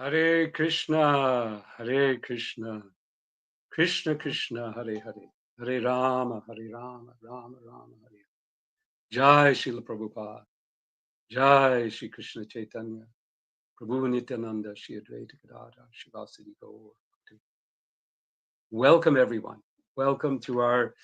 Hare Krishna, Hare Krishna, Krishna Krishna, Hare Hare, Hare Rama, Hare Rama, Rama Rama, Hare. Jai Srila Prabhupada, Jai Shri Krishna Chaitanya, Prabhu Nityananda, Shri Advaita Gadadhar, Shivasadi Gaur. Welcome everyone. Welcome to our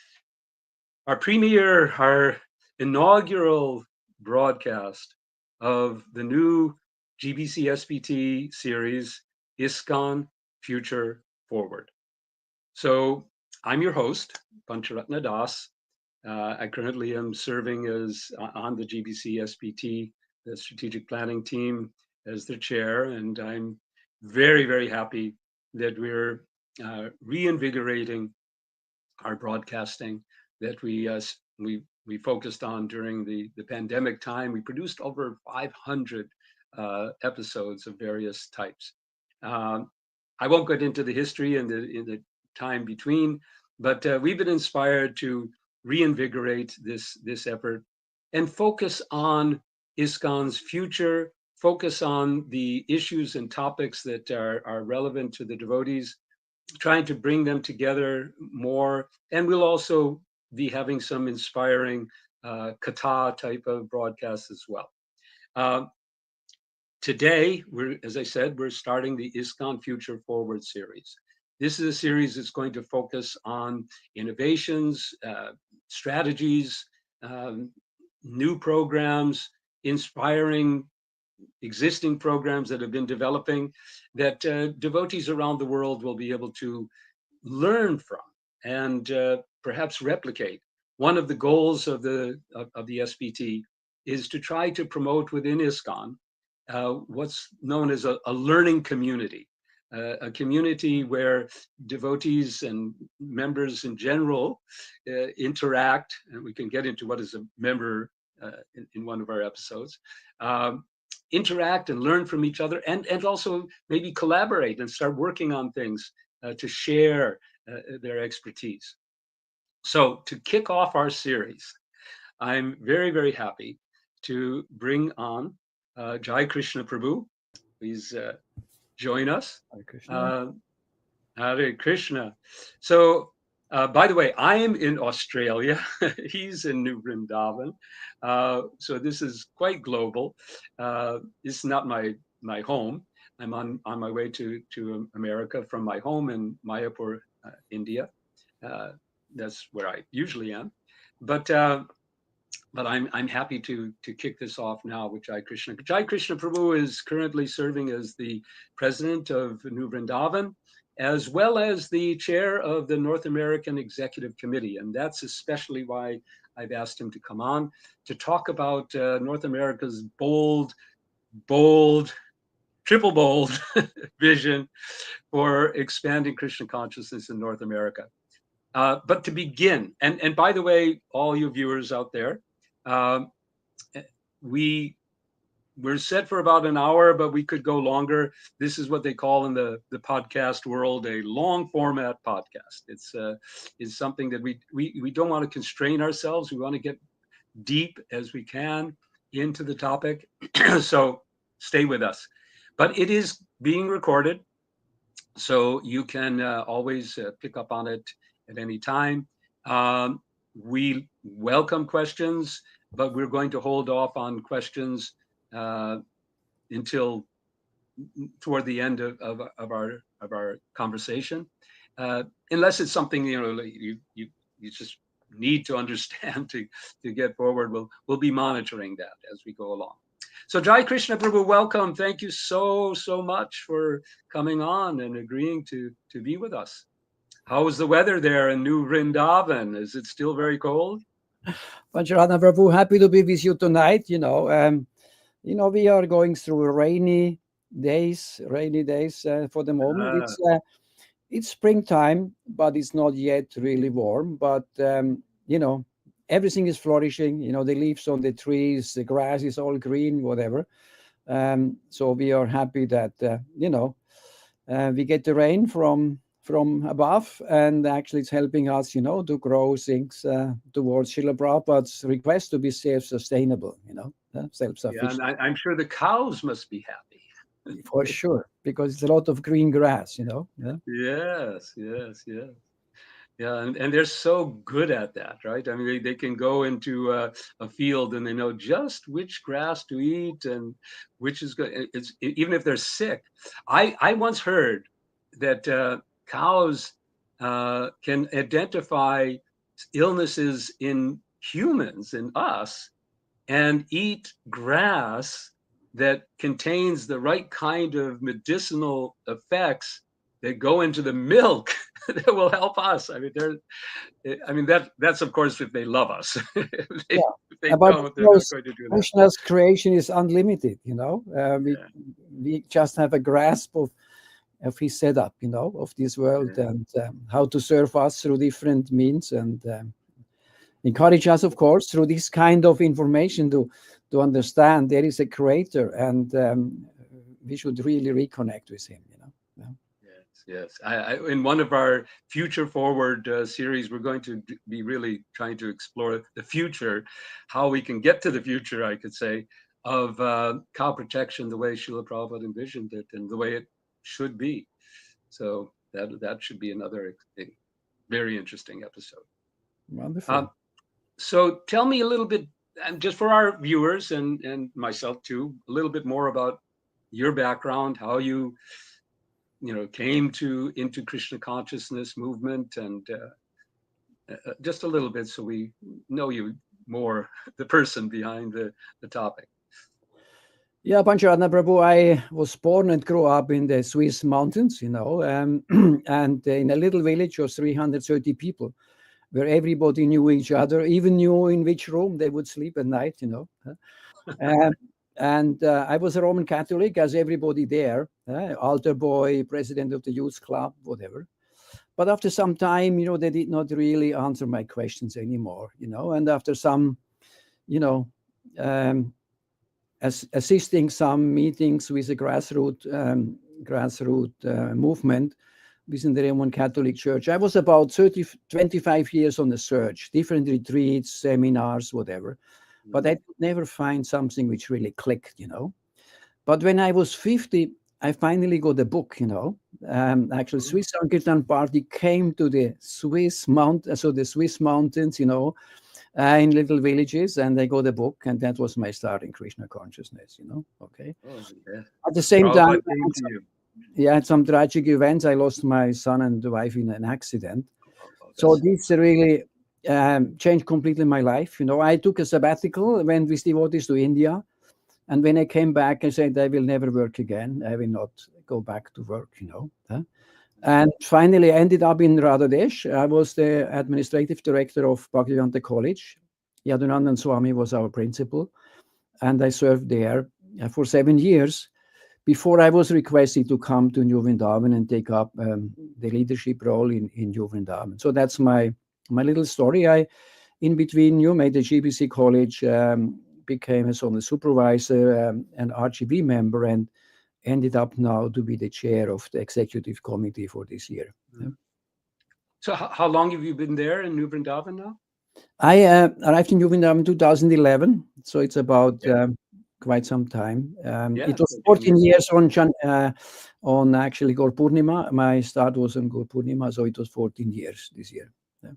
premiere, our inaugural broadcast of the new GBC SPT series, ISKCON Future Forward. So I'm your host, Pancharatna Das. I currently am serving as on the GBC SPT, the strategic planning team, as the chair, and I'm very, very happy that we're reinvigorating our broadcasting that we focused on during the pandemic time. We produced over 500 episodes of various types. Um, I won't get into the history in the time between, but we've been inspired to reinvigorate this effort and focus on ISKCON's future, focus on the issues and topics that are relevant to the devotees, trying to bring them together more. And we'll also be having some inspiring kata type of broadcasts as well. Uh, Today, as I said, we're starting the ISKCON Future Forward series. This is a series that's going to focus on innovations, strategies, new programs, inspiring existing programs that have been developing that devotees around the world will be able to learn from and perhaps replicate. One of the goals of the SPT is to try to promote within ISKCON what's known as a learning community, a community where devotees and members in general interact, and we can get into what is a member in one of our episodes, interact and learn from each other, and also maybe collaborate and start working on things to share their expertise. So to kick off our series, I'm very, very happy to bring on Jai Krishna Prabhu. Please join us. Hare Krishna. Uh, Hare Krishna. So, by the way, I am in Australia. He's in New Vrindaban. So this is quite global. This is not my home. I'm on my way to America from my home in Mayapur, India. Uh, that's where I usually am. But I'm happy to kick this off now with Jai Krishna. Jai Krishna Prabhu is currently serving as the president of New Vrindavan, as well as the chair of the North American Executive Committee. And that's especially why I've asked him to come on to talk about North America's bold, triple bold vision for expanding Krishna consciousness in North America. But to begin, and by the way, all you viewers out there, um, we're set for about an hour, but we could go longer. This is what they call in the podcast world a long format podcast. It's something that we don't want to constrain ourselves. We want to get deep as we can into the topic. So stay with us. But it is being recorded, so you can always pick up on it at any time. We welcome questions, but we're going to hold off on questions uh, until toward the end of our conversation, unless it's something you just need to understand to get forward. We'll be monitoring that as we go along. So Jai Krishna Prabhu, welcome. Thank you so much for coming on and agreeing to be with us. How is the weather there in New Vrindavan? Is it still very cold? Pancharatna Prabhu, happy to be with you tonight. We are going through rainy days for the moment. Uh, It's springtime, but it's not yet really warm. But everything is flourishing. The leaves on the trees, the grass is all green, whatever. So we are happy that we get the rain from above, and actually it's helping us, to grow things towards Srila Prabhupada's request to be self-sustainable, yeah, and self-sufficient. I'm sure the cows must be happy. for sure, because it's a lot of green grass, Yeah. Yes, yes, yes. Yeah, and they're so good at that, right? I mean, they can go into a field and they know just which grass to eat and which is good. Even if they're sick. I once heard that cows can identify illnesses in humans, in us, and eat grass that contains the right kind of medicinal effects that go into the milk that will help us. I mean, that's of course if they love us. Yeah. If they But of don't, they're not course, going to do that. Krishna's creation is unlimited, Yeah, we just have a grasp of his setup, of this world, yeah, and how to serve us through different means, and encourage us, of course, through this kind of information to understand there is a creator, and we should really reconnect with him. Yeah. yes, yes. In one of our future forward series, we're going to be really trying to explore the future, how we can get to the future, I could say, of cow protection the way Srila Prabhupada envisioned it and the way it should be. So that should be another very interesting episode. Wonderful. Um, so tell me a little bit, and just for our viewers and myself too, a little bit more about your background, how you came to into Krishna consciousness movement, and just a little bit so we know you more, the person behind the topic. Yeah, Pancharatna Prabhu, I was born and grew up in the Swiss mountains, and in a little village of 330 people, where everybody knew each other, even knew in which room they would sleep at night. Um, and I was a Roman Catholic, as everybody there, altar boy, president of the youth club, whatever. But after some time, they did not really answer my questions anymore. And after some, you know, um, assisting some meetings with a grassroots movement within the Roman Catholic Church, I was about 25 years on the search, different retreats, seminars, whatever. But I Mhm. could never find something which really clicked. But when I was 50, I finally got a book. Actually, Mhm. Swiss Sankirtan Party came to the Swiss mountains, in little villages, and I got a book, and that was my start in Krishna consciousness. Okay. Oh, yeah. At the same time, Prabhupada came to you. I had some tragic events. I lost my son and wife in an accident. Oh, So that's this really changed completely my life. I took a sabbatical, went with devotees to India. And when I came back, I said, I will never work again. I will not go back to work. And finally, I ended up in Radhadesh. I was the administrative director of Bhaktivedanta College. Yadunandan Swami was our principal. And I served there for 7 years before I was requested to come to New Vrindavan and take up the leadership role in New Vrindavan. So that's my little story. I, in between, made the GBC College, became a sort of supervisor, an RGB member, and ended up now to be the chair of the executive committee for this year. Yeah. Mhm. So how long have you been there in New Vrindavan now? I arrived in New Vrindavan in 2011, so it's about Yeah, quite some time. yeah, It was 14 14 years. years on actually Gaur Purnima. My start was on Gaur Purnima, so it was 14 years this year. Yeah.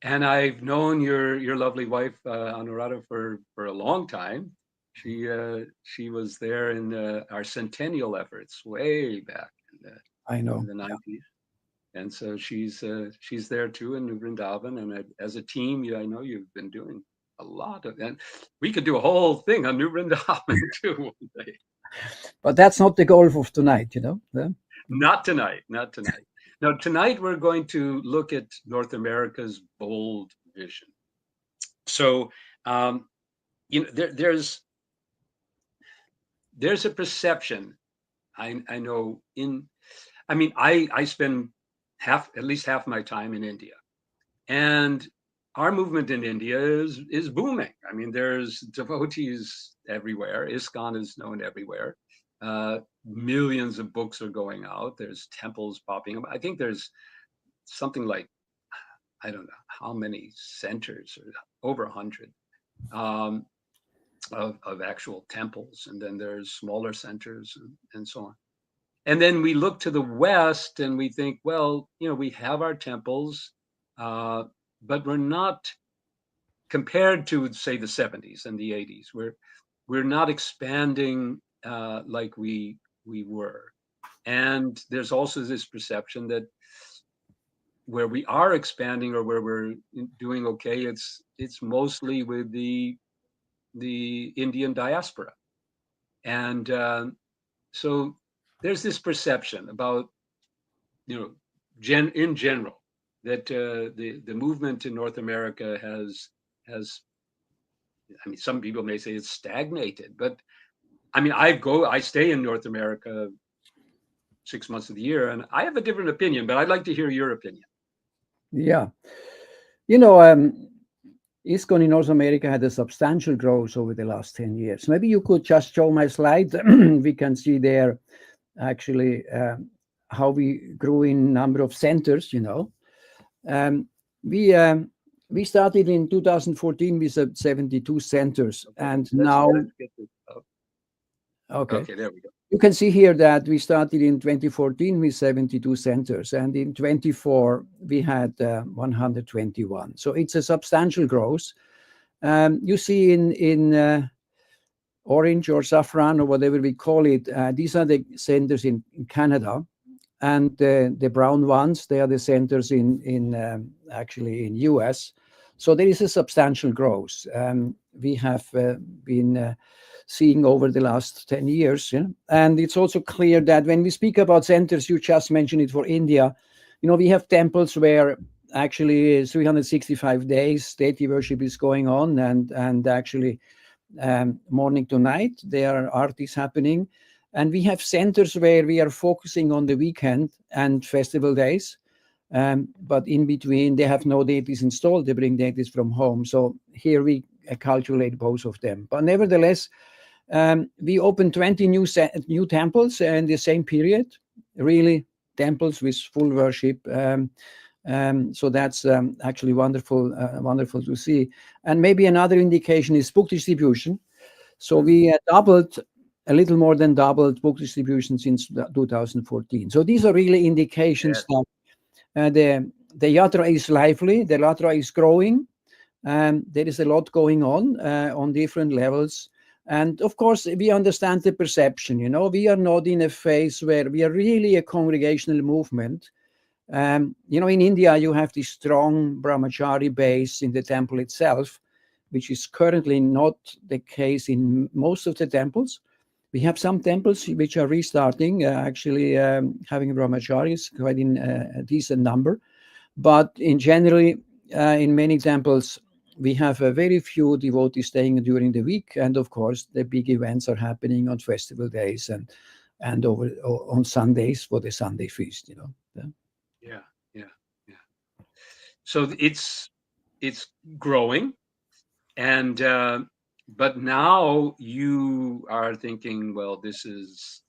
And I've known your lovely wife Anuradha for a long time. She was there in our centennial efforts way back I in know. the 90s, and so she's there too in New Vrindavan. And as a team, yeah, I know you've been doing a lot of, and we could do a whole thing on New Vrindavan too one day. But that's not the goal of tonight. Yeah. Not tonight, not tonight. Now tonight we're going to look at North America's bold vision. So um, there's a perception I know in I mean I spend at least half my time in India, and our movement in India is booming. I mean, there's devotees everywhere. ISKCON is known everywhere. Millions of books are going out. There's temples popping up. I think there's something like, I don't know how many centers, or over 100. Um, of actual temples, and then there's smaller centers and so on. And then we look to the west and we think, well, we have our temples, uh, but we're not, compared to say the 70s and the 80s. We're not expanding like we were. And there's also this perception that where we are expanding or where we're doing okay, it's mostly with the Indian diaspora. And so there's this perception about, in general, that the movement in North America has. I mean, some people may say it's stagnated, but I mean, I stay in North America 6 months of the year, and I have a different opinion. But I'd like to hear your opinion. Yeah. ISKCON in North America had a substantial growth over the last 10 years. Maybe you could just show my slide. We can see there actually how we grew in number of centers. We started in 2014 with 72 centers, and now let's get this up. Okay, there we go. You can see here that we started in 2014 with 72 centers, and in 24 we had 121. So it's a substantial growth. You see in orange or saffron or whatever we call it, these are the centers in Canada, and the brown ones, they are the centers in actually in US. So there is a substantial growth. We have been seeing over the last 10 years. Yeah? And it's also clear that when we speak about centers, you just mentioned it for India, we have temples where actually 365 days deity worship is going on, and actually morning to night there are artis happening. And we have centers where we are focusing on the weekend and festival days. But in between, they have no deities installed. They bring deities from home. So here we calculate both of them. But nevertheless, we opened 20 new temples in the same period, really temples with full worship. So that's actually wonderful to see. And maybe another indication is book distribution. So we doubled, a little more than doubled book distribution since 2014. So these are really indications that the yatra is lively, the yatra is growing. There is a lot going on different levels. And of course, we understand the perception. We are not in a phase where we are really a congregational movement. In India, you have this strong brahmachari base in the temple itself, which is currently not the case in most of the temples. We have some temples which are restarting, actually having brahmacharis quite in a decent number. But in generally, in many temples, we have a very few devotees staying during the week. And of course, the big events are happening on festival days and on Sundays for the Sunday feast, Yeah. So it's growing, and but now you are thinking, well, this is.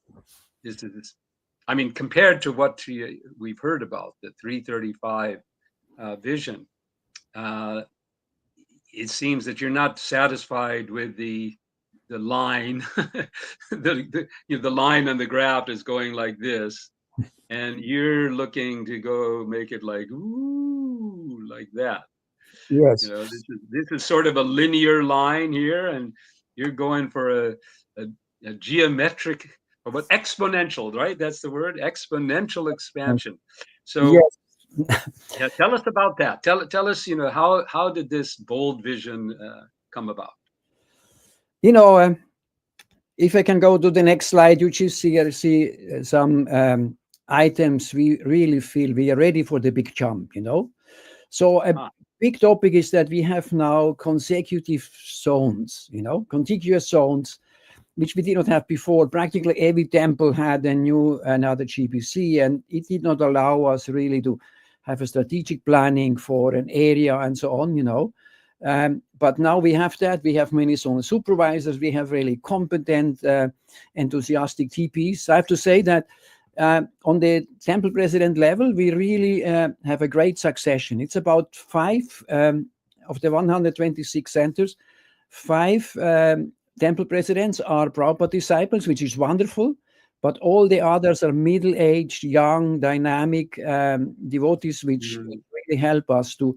I mean, compared to what we've heard about the 335 vision, it seems that you're not satisfied with the line. the line on the graph is going like this, and you're looking to go make it like that. Yes. This is sort of a linear line here, and you're going for a geometric, or what, exponential, right? That's the word, exponential expansion. So yes. yeah, tell us about that. Tell us, how did this bold vision come about? If I can go to the next slide, you just see some items we really feel we are ready for the big jump, So a big topic is that we have now consecutive zones, contiguous zones, which we did not have before. Practically every temple had another GBC, and it did not allow us really to have a strategic planning for an area and so on, But now we have that. We have many zone supervisors. We have really competent, enthusiastic TPs. I have to say that on the temple president level, we really have a great succession. It's about 5 of the 126 centers. 5 temple presidents are Prabhupada disciples, which is wonderful, but all the others are middle-aged, young, dynamic devotees, which Mm, really help us to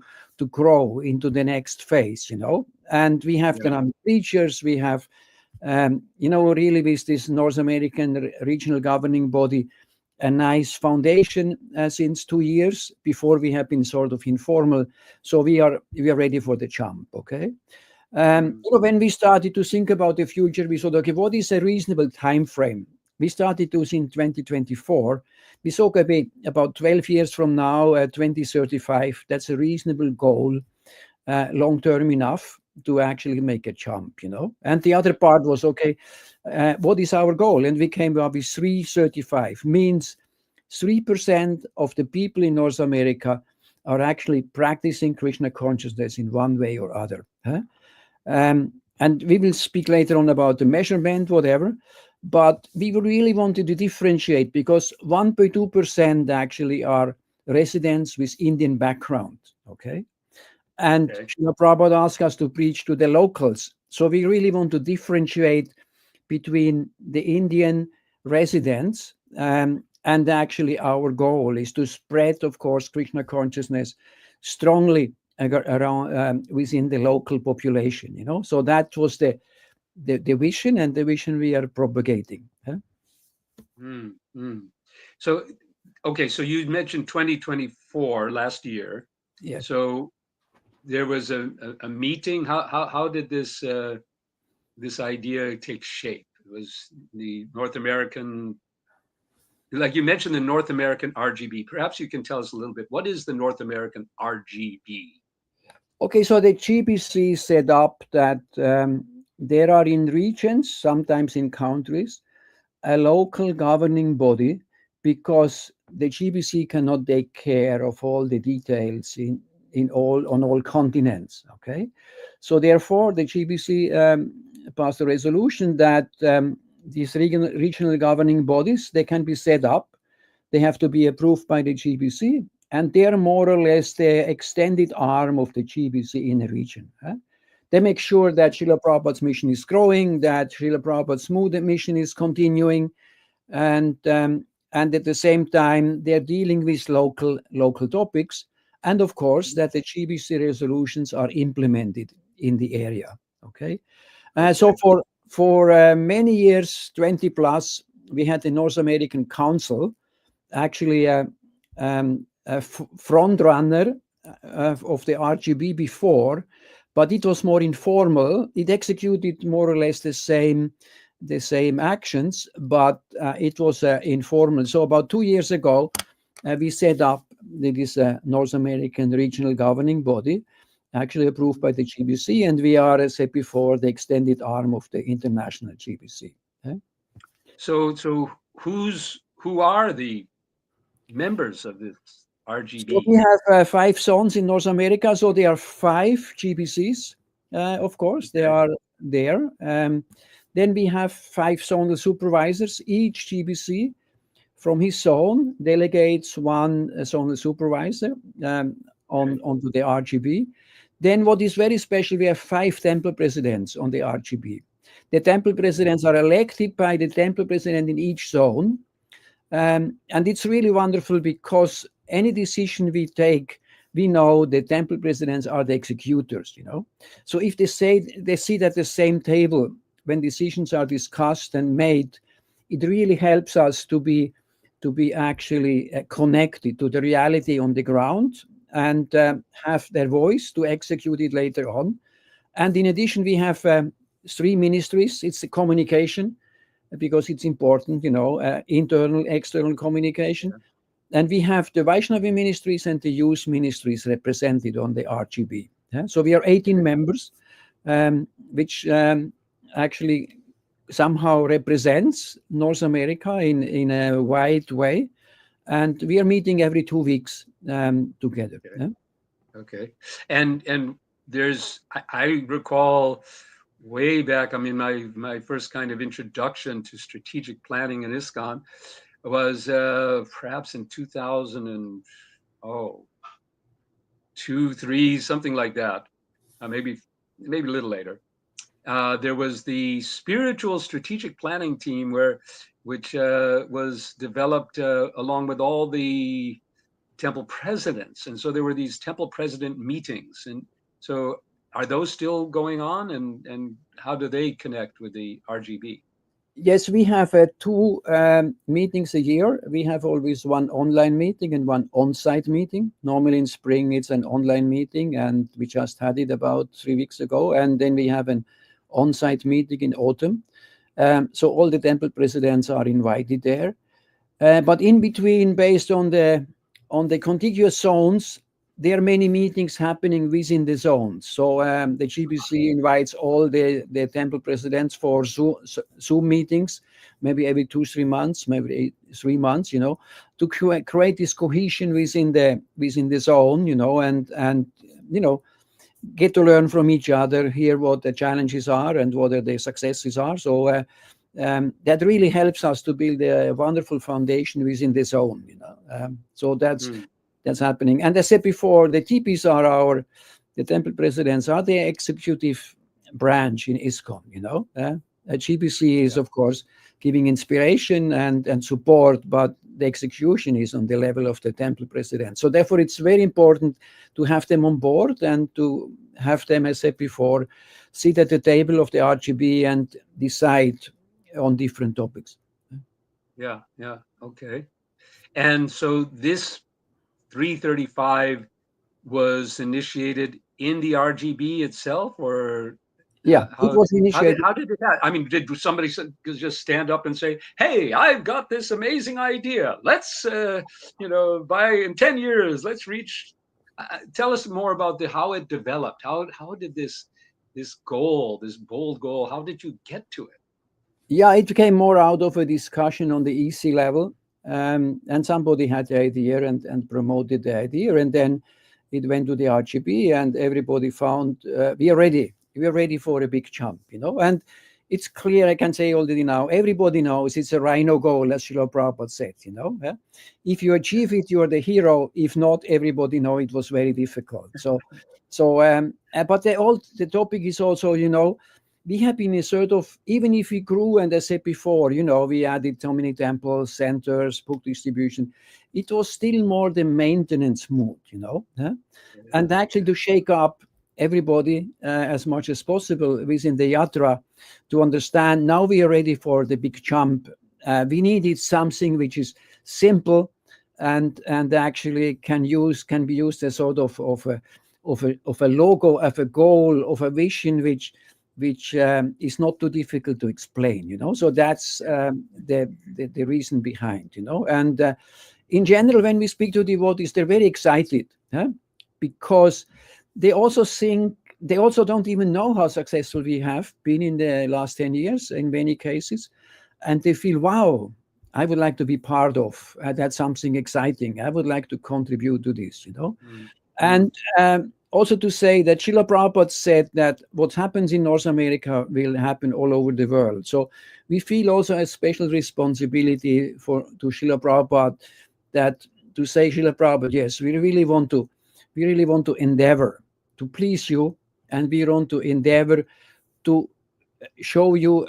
grow into the next phase, you know. And we have yeah. the preachers, we have, you know, really with this North American regional governing body, a nice foundation since 2 years. Before we have been sort of informal, so we are ready for the jump. Okay. Mm, You know, when we started to think about the future, we thought, okay, what is a reasonable time frame? We started to think 2024. We thought about 12 years from now, 2035. That's a reasonable goal, long term enough to actually make a jump, you know. And the other part was, okay, what is our goal? And we came up with 335, means 3% of the people in North America are actually practicing Krishna consciousness in one way or other. Huh? And we will speak later on about the measurement, whatever. But we really wanted to differentiate because 1.2% actually are residents with Indian background. Okay. And okay. Srila Prabhupada asked us to preach to the locals. So we really want to differentiate between the Indian residents. And actually, our goal is to spread, of course, Krishna consciousness strongly around within the local population. You know, so that was the vision and the vision we are propagating. Huh? Mm, mm. So, okay, so you mentioned 2024 last year. Yes. So there was a meeting. How did this idea take shape? It was the North American, like you mentioned, the North American RGB. Perhaps you can tell us a little bit. What is the North American RGB? Okay, so the GBC set up that there are in regions, sometimes in countries, a local governing body because the GBC cannot take care of all the details in all on all continents. Okay, so therefore the GBC passed a resolution that these regional governing bodies, they can be set up. They have to be approved by the GBC, and they're more or less the extended arm of the GBC in a region. Huh? They make sure that Srila Prabhupada's mission is growing, that Srila Prabhupada's smooth mission is continuing, and at the same time they're dealing with local topics, and of course that the GBC resolutions are implemented in the area. Okay, so Okay. for many years, 20 plus, we had the North American Council, actually a front runner of the RGB before, but it was more informal. It executed more or less the same actions, but it was informal. So about 2 years ago, we set up this North American regional governing body, actually approved by the GBC, and we are, as I said before, the extended arm of the international GBC. So who are the members of this So we RGB? have 5 zones in North America. So there are 5 GBCs, of course, they Okay. are there. Then we have 5 zonal supervisors. Each GBC from his zone delegates one zonal supervisor Okay. onto the RGB. Then what is very special, we have 5 temple presidents on the RGB. The temple presidents are elected by the temple president in each zone. And it's really wonderful because any decision we take, we know the temple presidents are the executors, you know. So if they sit at the same table when decisions are discussed and made, it really helps us to be actually connected to the reality on the ground and have their voice to execute it later on. And in addition, we have 3 ministries. It's the communication because it's important, you know, internal, external communication. And we have the Vaishnavi ministries and the youth ministries represented on the RGB. Yeah? So we are 18 Okay. members, which actually somehow represents North America in a wide way. And we are meeting every 2 weeks together. Okay. Yeah? Okay. And I recall way back, I mean, my first kind of introduction to strategic planning in ISKCON was perhaps in 2000 and oh, 2, 3, something like that. Maybe a little later. there was the spiritual strategic planning team which was developed along with all the temple presidents, and so there were these temple president meetings, and so are those still going on, and how do they connect with the RGB? Yes, we have two meetings a year. We have always one online meeting and one on-site meeting. Normally in spring, it's an online meeting, and we just had it about 3 weeks ago. And then we have an on-site meeting in autumn. So all the temple presidents are invited there. But in between, based on the contiguous zones, there are many meetings happening within the zones. So the GBC invites all the temple presidents for Zoom meetings, maybe every 2-3 months, maybe 3 months, to create this cohesion within the zone, and get to learn from each other, hear what the challenges are and what the successes are. So that really helps us to build a wonderful foundation within the zone. So that's happening. And as I said before, the TPs are the temple presidents are the executive branch in ISKCON. GBC is, of course, giving inspiration and support, but the execution is on the level of the temple president. So therefore, it's very important to have them on board and to have them, as I said before, sit at the table of the RGB and decide on different topics. Yeah, okay. And so this 335 was initiated in the RGB itself, or Yeah, it was initiated. how did it happen? I mean, did somebody just stand up and say, "Hey, I've got this amazing idea. Let's, by in 10 years, let's reach." Tell us more about how it developed. How did this goal, this bold goal, how did you get to it? Yeah, it came more out of a discussion on the EC level. And somebody had the idea and promoted the idea, and then it went to the RGB, and everybody found we are ready. We are ready for a big jump, And it's clear, I can say already now, everybody knows it's a rhino goal, as Srila Prabhupada said, Yeah? If you achieve it, you are the hero. If not, everybody know it was very difficult. But the topic is also, we have been a sort of, even if we grew, and I said before, we added so many temples, centers, book distribution, it was still more the maintenance mood, and actually to shake up everybody as much as possible within the yatra to understand now we are ready for the big jump. We needed something which is simple and actually can be used as sort of a logo, of a goal, of a vision which is not too difficult to explain, So that's the reason behind, And in general, when we speak to devotees, they're very excited, because they also don't even know how successful we have been in the last 10 years in many cases, and they feel, wow, I would like to be part of. That's something exciting. I would like to contribute to this, And also to say that Srila Prabhupada said that what happens in North America will happen all over the world. So we feel also a special responsibility to Srila Prabhupada, that to say, Srila Prabhupada, yes, we really want to endeavor to please you, and we want to endeavor to show you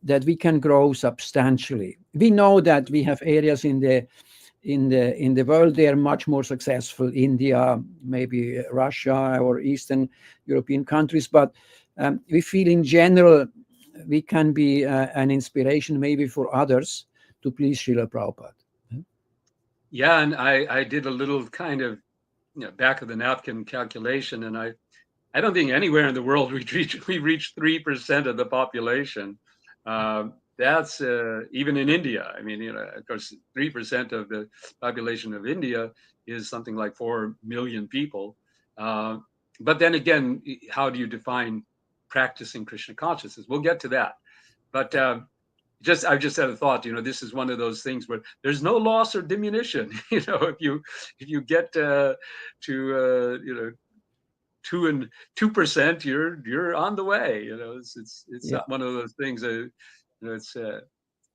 that we can grow substantially. We know that we have areas in the world they are much more successful, India, maybe Russia or Eastern European countries, but we feel in general we can be an inspiration maybe for others to please Srila Prabhupada. Yeah, and I did a little kind of back of the napkin calculation, and I don't think anywhere in the world we reach 3% of the population. That's even in India. I mean, of course, 3% of the population of India is something like 4 million people. But then again, how do you define practicing Krishna consciousness? We'll get to that. But I've just had a thought. This is one of those things where there's no loss or diminution. If you get to 2%, you're on the way. It's not one of those things. It's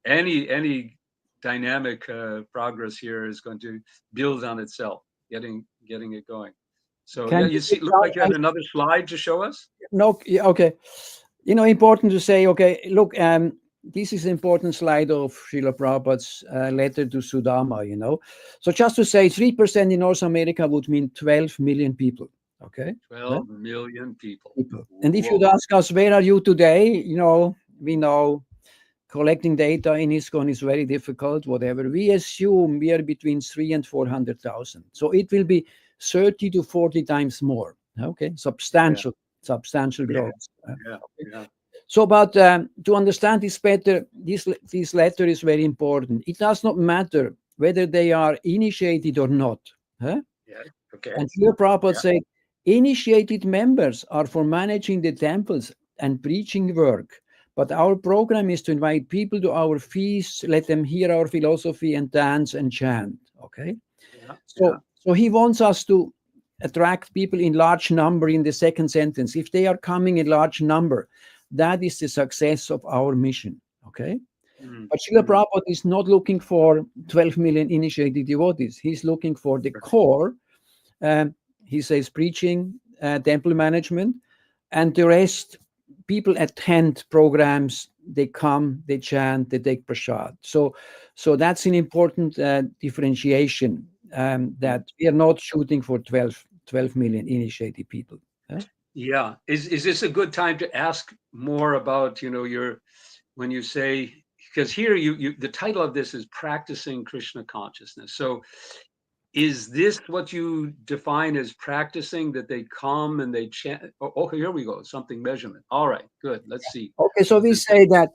any dynamic progress here is going to build on itself, getting it going. So Can you see, look like you had another slide to show us. No, yeah, okay. Important to say, okay, look, this is an important slide of Srila Prabhupada's letter to Sudama. So just to say 3% in North America would mean 12 million people, okay? 12 million people. People. And if you'd Whoa. ask us, where are you today? We know collecting data in ISKCON is very difficult, whatever. We assume we are between 3 and 400,000. So it will be 30 to 40 times more. Okay, Yeah, substantial yeah, growth. yeah, Okay. yeah, So, but to understand this better, this letter is very important. It does not matter whether they are initiated or not. Huh? yeah. Okay. And here Prabhupada Yeah. said, initiated members are for managing the temples and preaching work. But our program is to invite people to our feasts, let them hear our philosophy and dance and chant. Okay. Yeah. Yeah. So he wants us to attract people in large number in the second sentence. If they are coming in large number, that is the success of our mission. Okay. Mm, But Srila mm, Prabhupada is not looking for 12 million initiated devotees. He's looking for the right. core. um, he says preaching, temple management, and the rest, people attend programs, they come, they chant, they take prasad. So that's an important differentiation, Mm. that we are not shooting for 12 million initiated people. Huh? Yeah. Is this a good time to ask more about, your when you say, because here you the title of this is practicing Krishna consciousness. So is this what you define as practicing, that they come and they chant? Oh, here we go. Something measurement. All right, good. Let's see. Okay, so What we does say that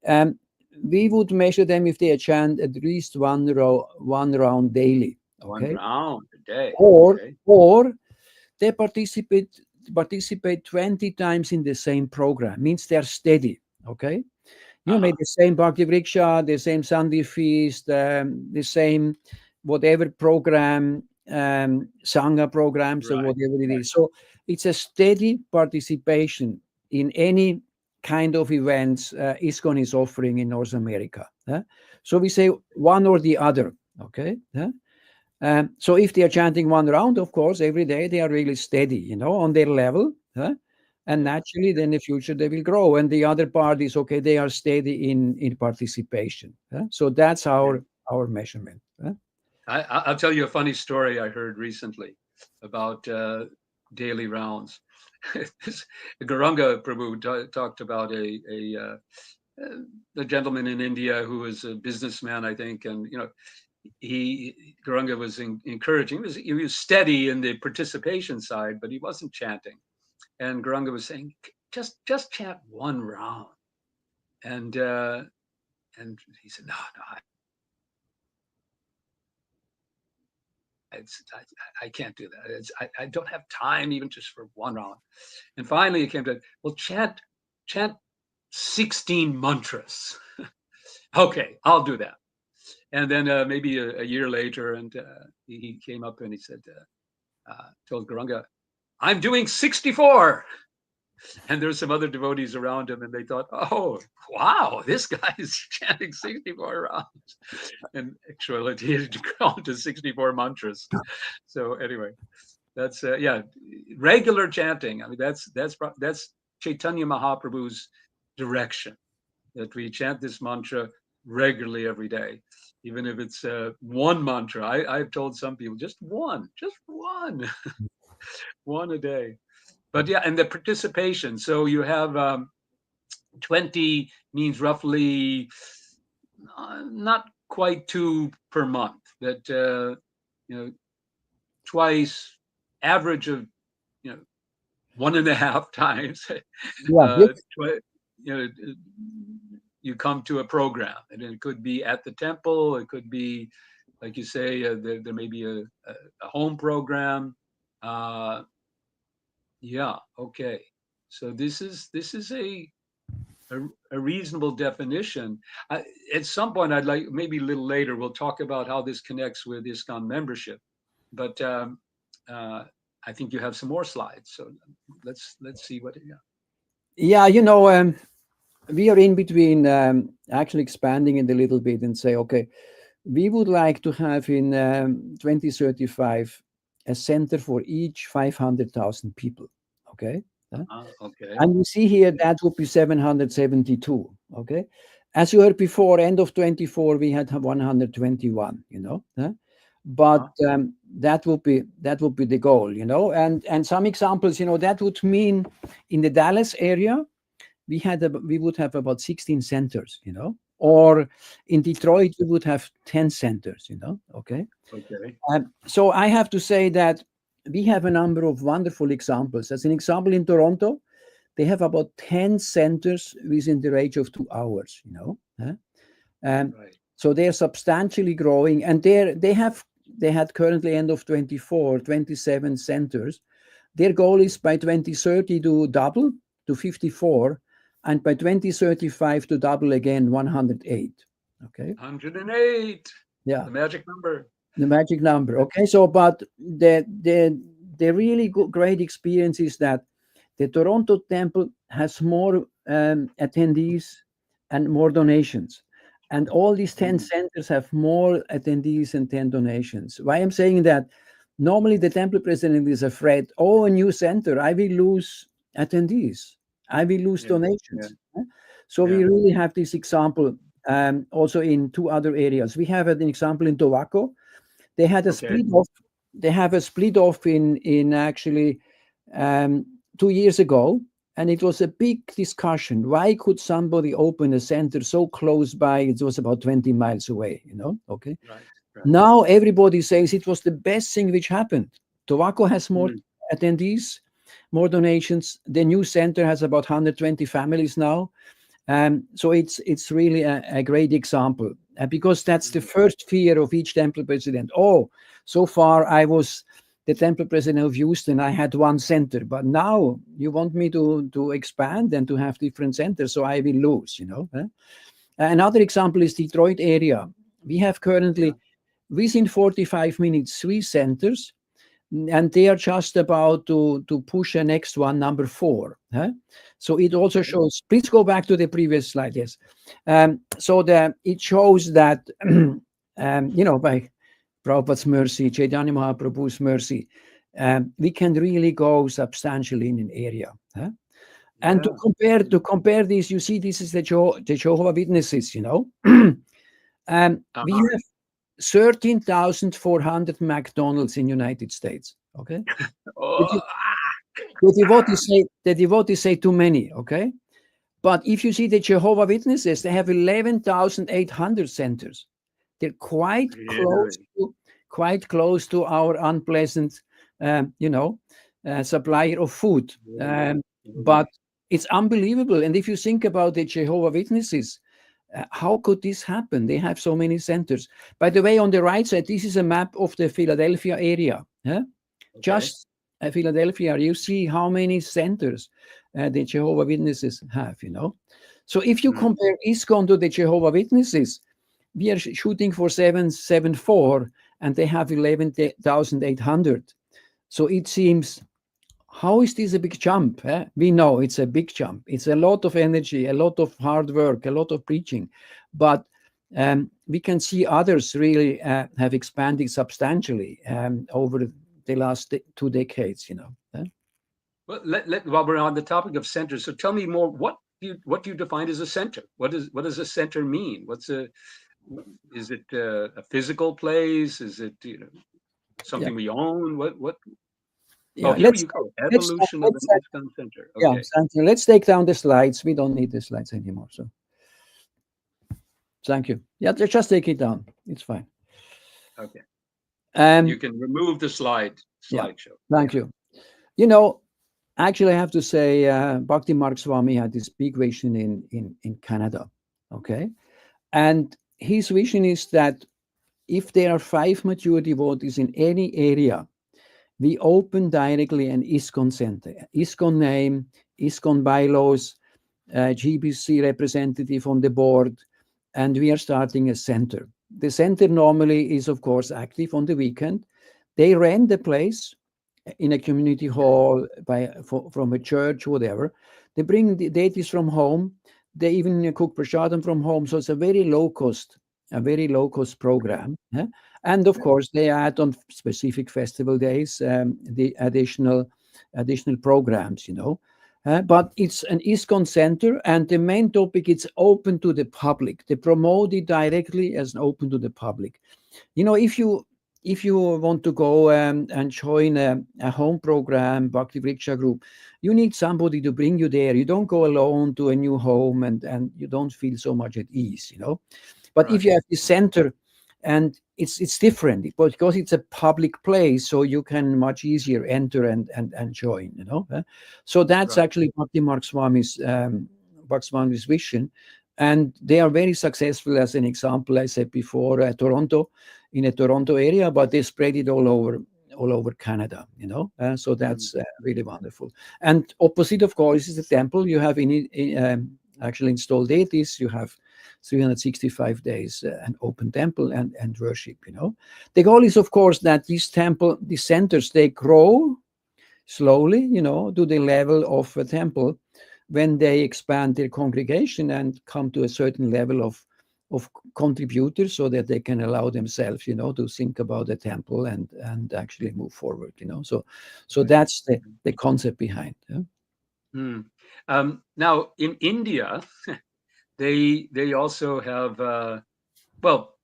um, we would measure them if they chant at least one round daily. one Okay, round a day? or Okay. or they participate 20 times in the same program, means they're steady. Okay, Uh-huh. maybe the same Bhakti Vriksha, the same Sunday feast, the same whatever program, Sangha programs or Right. whatever it Right. is. So it's a steady participation in any kind of events ISKCON is offering in North America. So we say one or the other. Okay. So if they are chanting one round, of course, every day they are really steady, on their level. And Yeah. naturally, then in the future they will grow. And the other part is okay, they are steady in participation. So that's Yeah. our measurement. I'll tell you a funny story I heard recently about daily rounds. This Garanga Prabhu talked about a gentleman in India who was a businessman, I think, and Garanga was encouraging. He was steady in the participation side, but he wasn't chanting. And Garanga was saying, just chant one round, and uh, and he said, no, I can't do that. I don't have time even just for one round. And finally, it came to, well, chant 16 mantras. Okay, I'll do that. And then maybe a year later, and he came up and he said, told Garanga, I'm doing 64. And there's some other devotees around him, and they thought, oh, wow, this guy is chanting 64 rounds. And actually, he had gone to 64 mantras. So anyway, that's yeah, regular chanting. I mean, that's Chaitanya Mahaprabhu's direction, that we chant this mantra regularly every day, even if it's one mantra. I've told some people just one, one a day. But yeah, and the participation. So you have 20 means roughly not quite two per month. That you know twice, average of you know one and a half times. Yeah. uh, you know, you come to a program, and it could be at the temple. It could be, like you say, there may be a home program. Uh, yeah, okay. So this is a, a reasonable definition. I, at some point, I'd like, maybe a little later, we'll talk about how this connects with ISKCON membership. But uh, I think you have some more slides, so let's see what. Yeah. Yeah, we are in between, actually expanding it a little bit and say, okay, we would like to have in 2035 a center for each 500,000 people. Okay. Okay. And you see here that would be 772. Okay. As you heard before, end of 24, we had 121, but that would be the goal, and some examples, that would mean in the Dallas area, we would have about 16 centers, or in Detroit, we would have 10 centers, okay. Okay. So I have to say that we have a number of wonderful examples. As an example, in Toronto, they have about 10 centers within the range of 2 hours, huh? Right. So they are substantially growing, and they had currently end of 24, 27 centers. Their goal is by 2030 to double to 54, and by 2035 to double again, 108. Okay. 108. Yeah. The magic number. The magic number. Okay. So, but the really good, great experience is that the Toronto temple has more attendees and more donations. And all these 10 centers have more attendees and 10 donations. Why I'm saying that? Normally, the temple president is afraid, oh, a new center, I will lose attendees, I will lose Yeah. donations. Yeah. So we Yeah. really have this example also in two other areas. We have an example in Tobacco. They had a Okay. split off. They have a split off in actually 2 years ago, and it was a big discussion. Why could somebody open a center so close by? It was about 20 miles away. Okay. Right. Right. Now everybody says it was the best thing which happened. Tobacco has more attendees, more donations. The new center has about 120 families now. So it's really a great example, because that's the first fear of each temple president. Oh, so far I was the temple president of Houston. I had one center, but now you want me to expand and to have different centers, so I will lose. Another example is Detroit area. We have currently within 45 minutes 3 centers, and they are just about to push a next one, number 4. So it also shows, please go back to the previous slide. Yes. So it shows that by Prabhupada's mercy, Chaitanya Mahaprabhu's mercy, we can really go substantially in an area. And to compare this, you see, this is the Jehovah Witnesses. We have 13,400 McDonald's in United States. Okay. Oh. The devotees say too many. Okay. But if you see the Jehovah Witnesses, they have 11,800 centers. They're quite close to our unpleasant, supplier of food. But it's unbelievable. And if you think about the Jehovah Witnesses, how could this happen? They have so many centers. By the way, on the right side, this is a map of the Philadelphia area. Just Philadelphia, you see how many centers the Jehovah Witnesses have. So if you compare ISKCON to the Jehovah Witnesses, we are shooting for 774, and they have 11,800. So it seems, how is this a big jump? We know it's a big jump. It's a lot of energy, a lot of hard work, a lot of preaching. But we can see others really have expanded substantially over the last 2 decades. Well, while we're on the topic of centers, so tell me more. What do you define as a center? What does a center mean? Is it a physical place? Is it something we own? What? Yeah, here you go. Evolution of an ISKCON center. Okay. Yeah, let's take down the slides. We don't need the slides anymore. So, thank you. Yeah, just take it down. It's fine. Okay. You can remove the slideshow. Thank you. Actually, I have to say, Bhakti Mark Swami had this big vision in Canada. Okay, and his vision is that if there are 5 mature devotees in any area, we open directly an ISKCON center. ISKCON name, ISKCON bylaws, GBC representative on the board, and we are starting a center. The center normally is, of course, active on the weekend. They rent the place in a community hall from a church, whatever. They bring the deities from home. They even cook prasadam from home. So it's a very low cost program. And of course, they add on specific festival days the additional programs. But it's an ISKCON center, and the main topic is open to the public. They promote it directly as open to the public. If you want to go and join a home program, Bhakti Vriksha group, you need somebody to bring you there. You don't go alone to a new home, and you don't feel so much at ease. But if Right. you have this center, and it's different because it's a public place, so you can much easier enter and join. So that's Right. actually Bhakti Swami's vision, and they are very successful. As an example, I said before, Toronto, in a Toronto area, but they spread it all over Canada. So Mm. that's really wonderful. And opposite, of course, is the temple. You have actually installed deities. You have 365 days an open temple and worship. The goal is, of course, that these centers, they grow slowly, to the level of a temple when they expand their congregation and come to a certain level of contributors, so that they can allow themselves, to think about the temple and actually move forward. So Right. that's the concept behind. Yeah. Mm. Now in India, they also have well,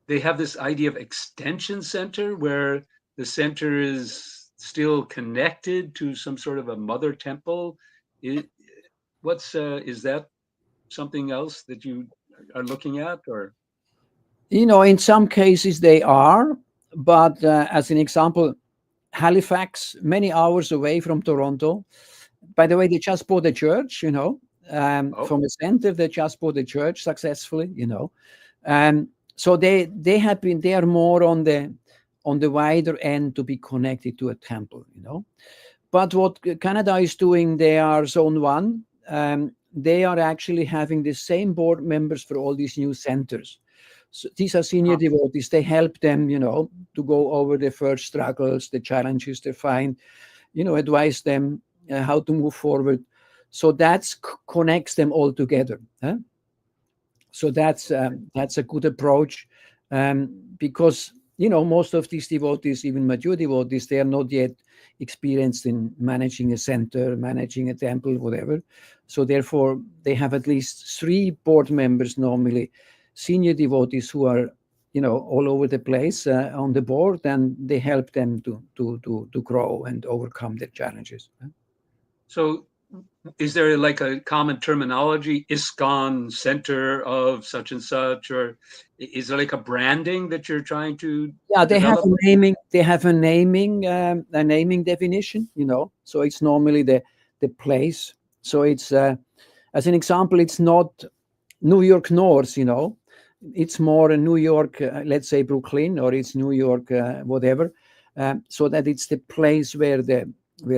they have this idea of extension center where the center is still connected to some sort of a mother temple. It, what's is that something else that you are looking at, or? In some cases they are, but as an example, Halifax, many hours away from Toronto. By the way, they just bought a church, Oh, from a center. They just bought a church successfully. So they are more on the wider end to be connected to a temple. But what Canada is doing, they are zone one. They are actually having the same board members for all these new centers. So these are senior huh. devotees. They help them, to go over the first struggles, the challenges they find, advise them how to move forward. So that connects them all together. Huh? So that's a good approach, because most of these devotees, even mature devotees, they are not yet experienced in managing a center, managing a temple, whatever. So therefore, they have at least three board members normally, senior devotees who are all over the place on the board, and they help them to grow and overcome their challenges. So is there like a common terminology, ISKCON Center of such and such, or is there like a branding that you're trying to Yeah, they have develop? a naming. They have a naming definition. So it's normally the place. So it's as an example, it's not New York North. It's more a New York, let's say Brooklyn, or it's New York, whatever. So that it's the place where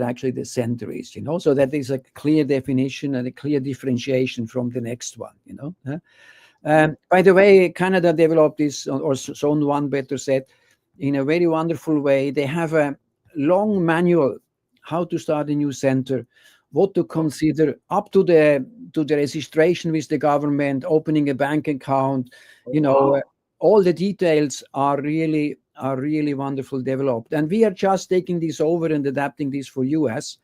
actually the center is. So that is a clear definition and a clear differentiation from the next one. By the way, Canada developed this, or Zone 1 better said, in a very wonderful way. They have a long manual how to start a new center, what to Oh, consider up to the registration with the government, opening a bank account. oh, You know, uh, wow. all the details are really wonderful developed, and we are just taking this over and adapting this for US.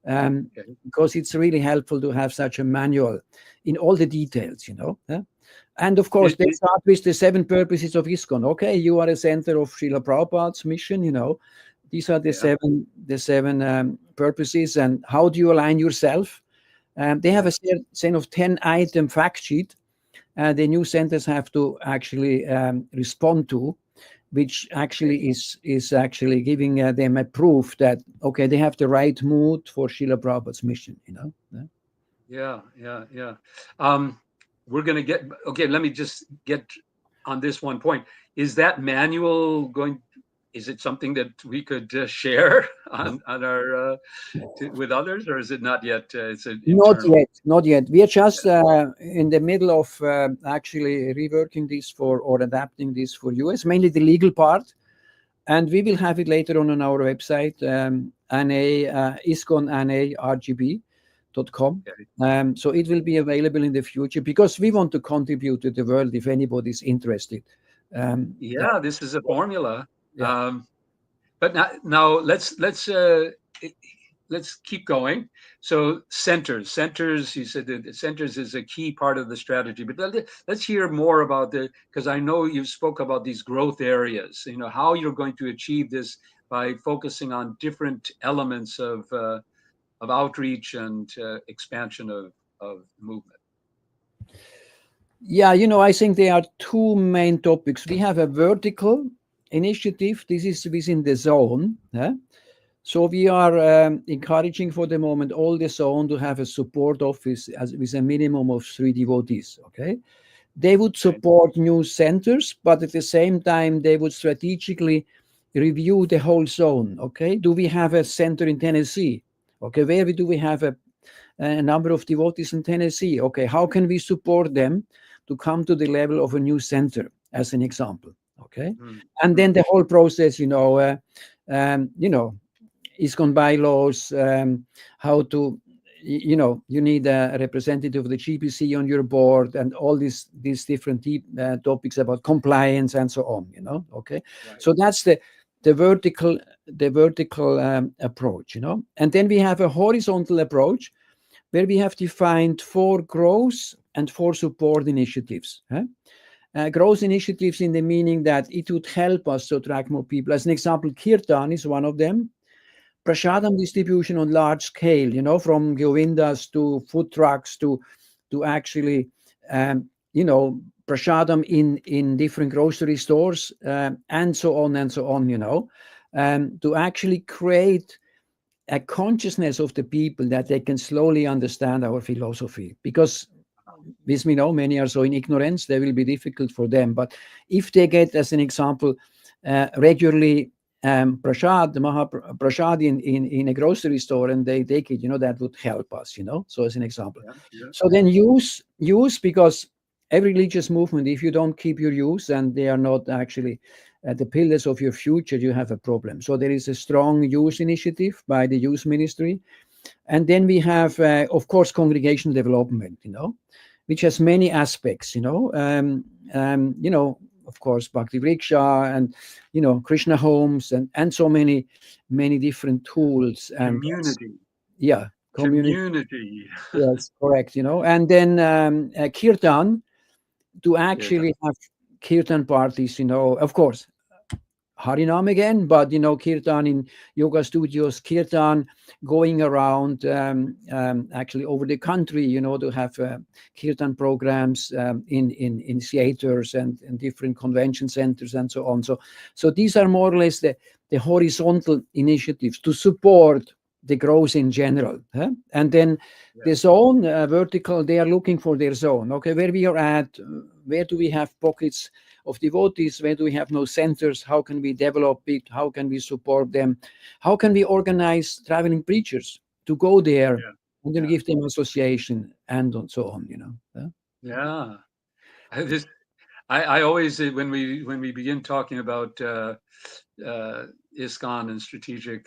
Okay. Because it's really helpful to have such a manual in all the details. And of course, It, they it, start with the seven purposes of ISKCON. Okay, you are a center of Srila Prabhupada's mission. These are the yeah, seven purposes, and how do you align yourself? They have yeah. a set of 10-item fact sheet. The new centers have to actually respond to, which Okay. actually is actually giving them a proof that okay, they have the right mood for Srila Prabhupada's mission. Yeah. Yeah, yeah, yeah. Um, we're gonna get okay. Let me just get on this one point. Is that manual going? Is it something that we could share on our with others, or is it not yet? It's an Not internal. yet, not yet. We are just Yeah. in the middle of actually reworking this for or adapting this for US, mainly the legal part, and we will have it later on our website, NA, iskonanargb.com. Okay. So it will be available in the future because we want to contribute to the world if anybody is interested. That, Yeah, this is a formula. yeah. Um, but now let's let's keep going. So centers. You said that centers is a key part of the strategy. But let's hear more about the, because I know you spoke about these growth areas. You know how you're going to achieve this by focusing on different elements of outreach and expansion of movement. Yeah, I think there are two main topics. We have a vertical initiative. This is within the zone. So we are encouraging for the moment all the zone to have a support office with a minimum of 3 devotees. Okay, they would Okay. support new centers, but at the same time they would strategically review the whole zone. Okay, do we have a center in Tennessee? Okay, where do we have a number of devotees in Tennessee? Okay, how can we support them to come to the level of a new center, as an example? Okay, Mm, and then mm, the whole process, ISKCON bylaws, how to, you need a representative of the GPC on your board, and all these different topics about compliance and so on. Okay, right. so that's the vertical approach. And then we have a horizontal approach where we have defined 4 growth and 4 support initiatives. Growth initiatives in the meaning that it would help us to attract more people. As an example, Kirtan is one of them. Yeah. Prashadam distribution on large scale, from Govindas to food trucks to actually, um, you know, prashadam in different grocery stores, and so on and so on. To actually create a consciousness of the people that they can slowly understand our philosophy. Because this we know many are so in ignorance, they will be difficult for them. But if they get, as an example, regularly prasad in a grocery store, and they take it, that would help us. So as an example, Yeah. Yeah. so then use because every religious movement, if you don't keep your use and they are not actually the pillars of your future, you have a problem. So there is a strong youth initiative by the youth ministry. And then we have, of course, congregational development, which has many aspects, of course, Bhakti Vriksha and, Krishna homes and so many different tools. And Community. yeah, community. Community. Yes, correct, and then Kirtan, to Kirtan. actually have Kirtan parties, of course, Harinam again, but Kirtan in yoga studios, Kirtan going around actually over the country, to have Kirtan programs in theaters and different convention centers and so on. So these are more or less the horizontal initiatives to support the growth in general. And then Yeah. the zone, vertical, they are looking for their zone. Okay, where we are at, where do we have pockets of devotees, where do we have no centers, how can we develop it, how can we support them, how can we organize traveling preachers to go there Yeah. and then Yeah. give them association and so on. Yeah? Yeah. This, I always, when we begin talking about ISKCON and strategic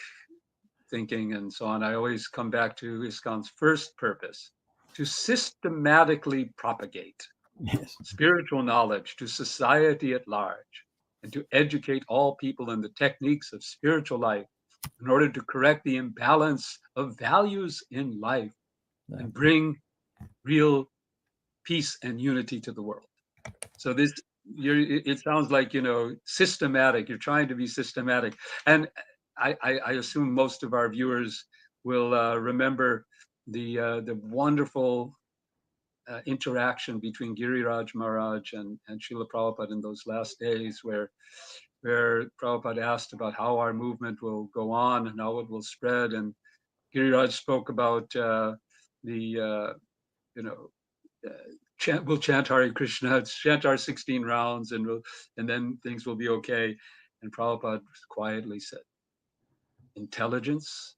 thinking and so on, I always come back to ISKCON's first purpose: to systematically propagate Yes. spiritual knowledge to society at large, and to educate all people in the techniques of spiritual life in order to correct the imbalance of values in life Yeah. and bring real peace and unity to the world. So this, it sounds like, systematic. You're trying to be systematic, and I assume most of our viewers will remember the wonderful interaction between Giriraj Maharaj and Srila Prabhupada in those last days, where Prabhupada asked about how our movement will go on and how it will spread, and Giriraj spoke about the you know we'll chant Hare Krishna, chant our 16 rounds, and then things will be okay. And Prabhupada quietly said, intelligence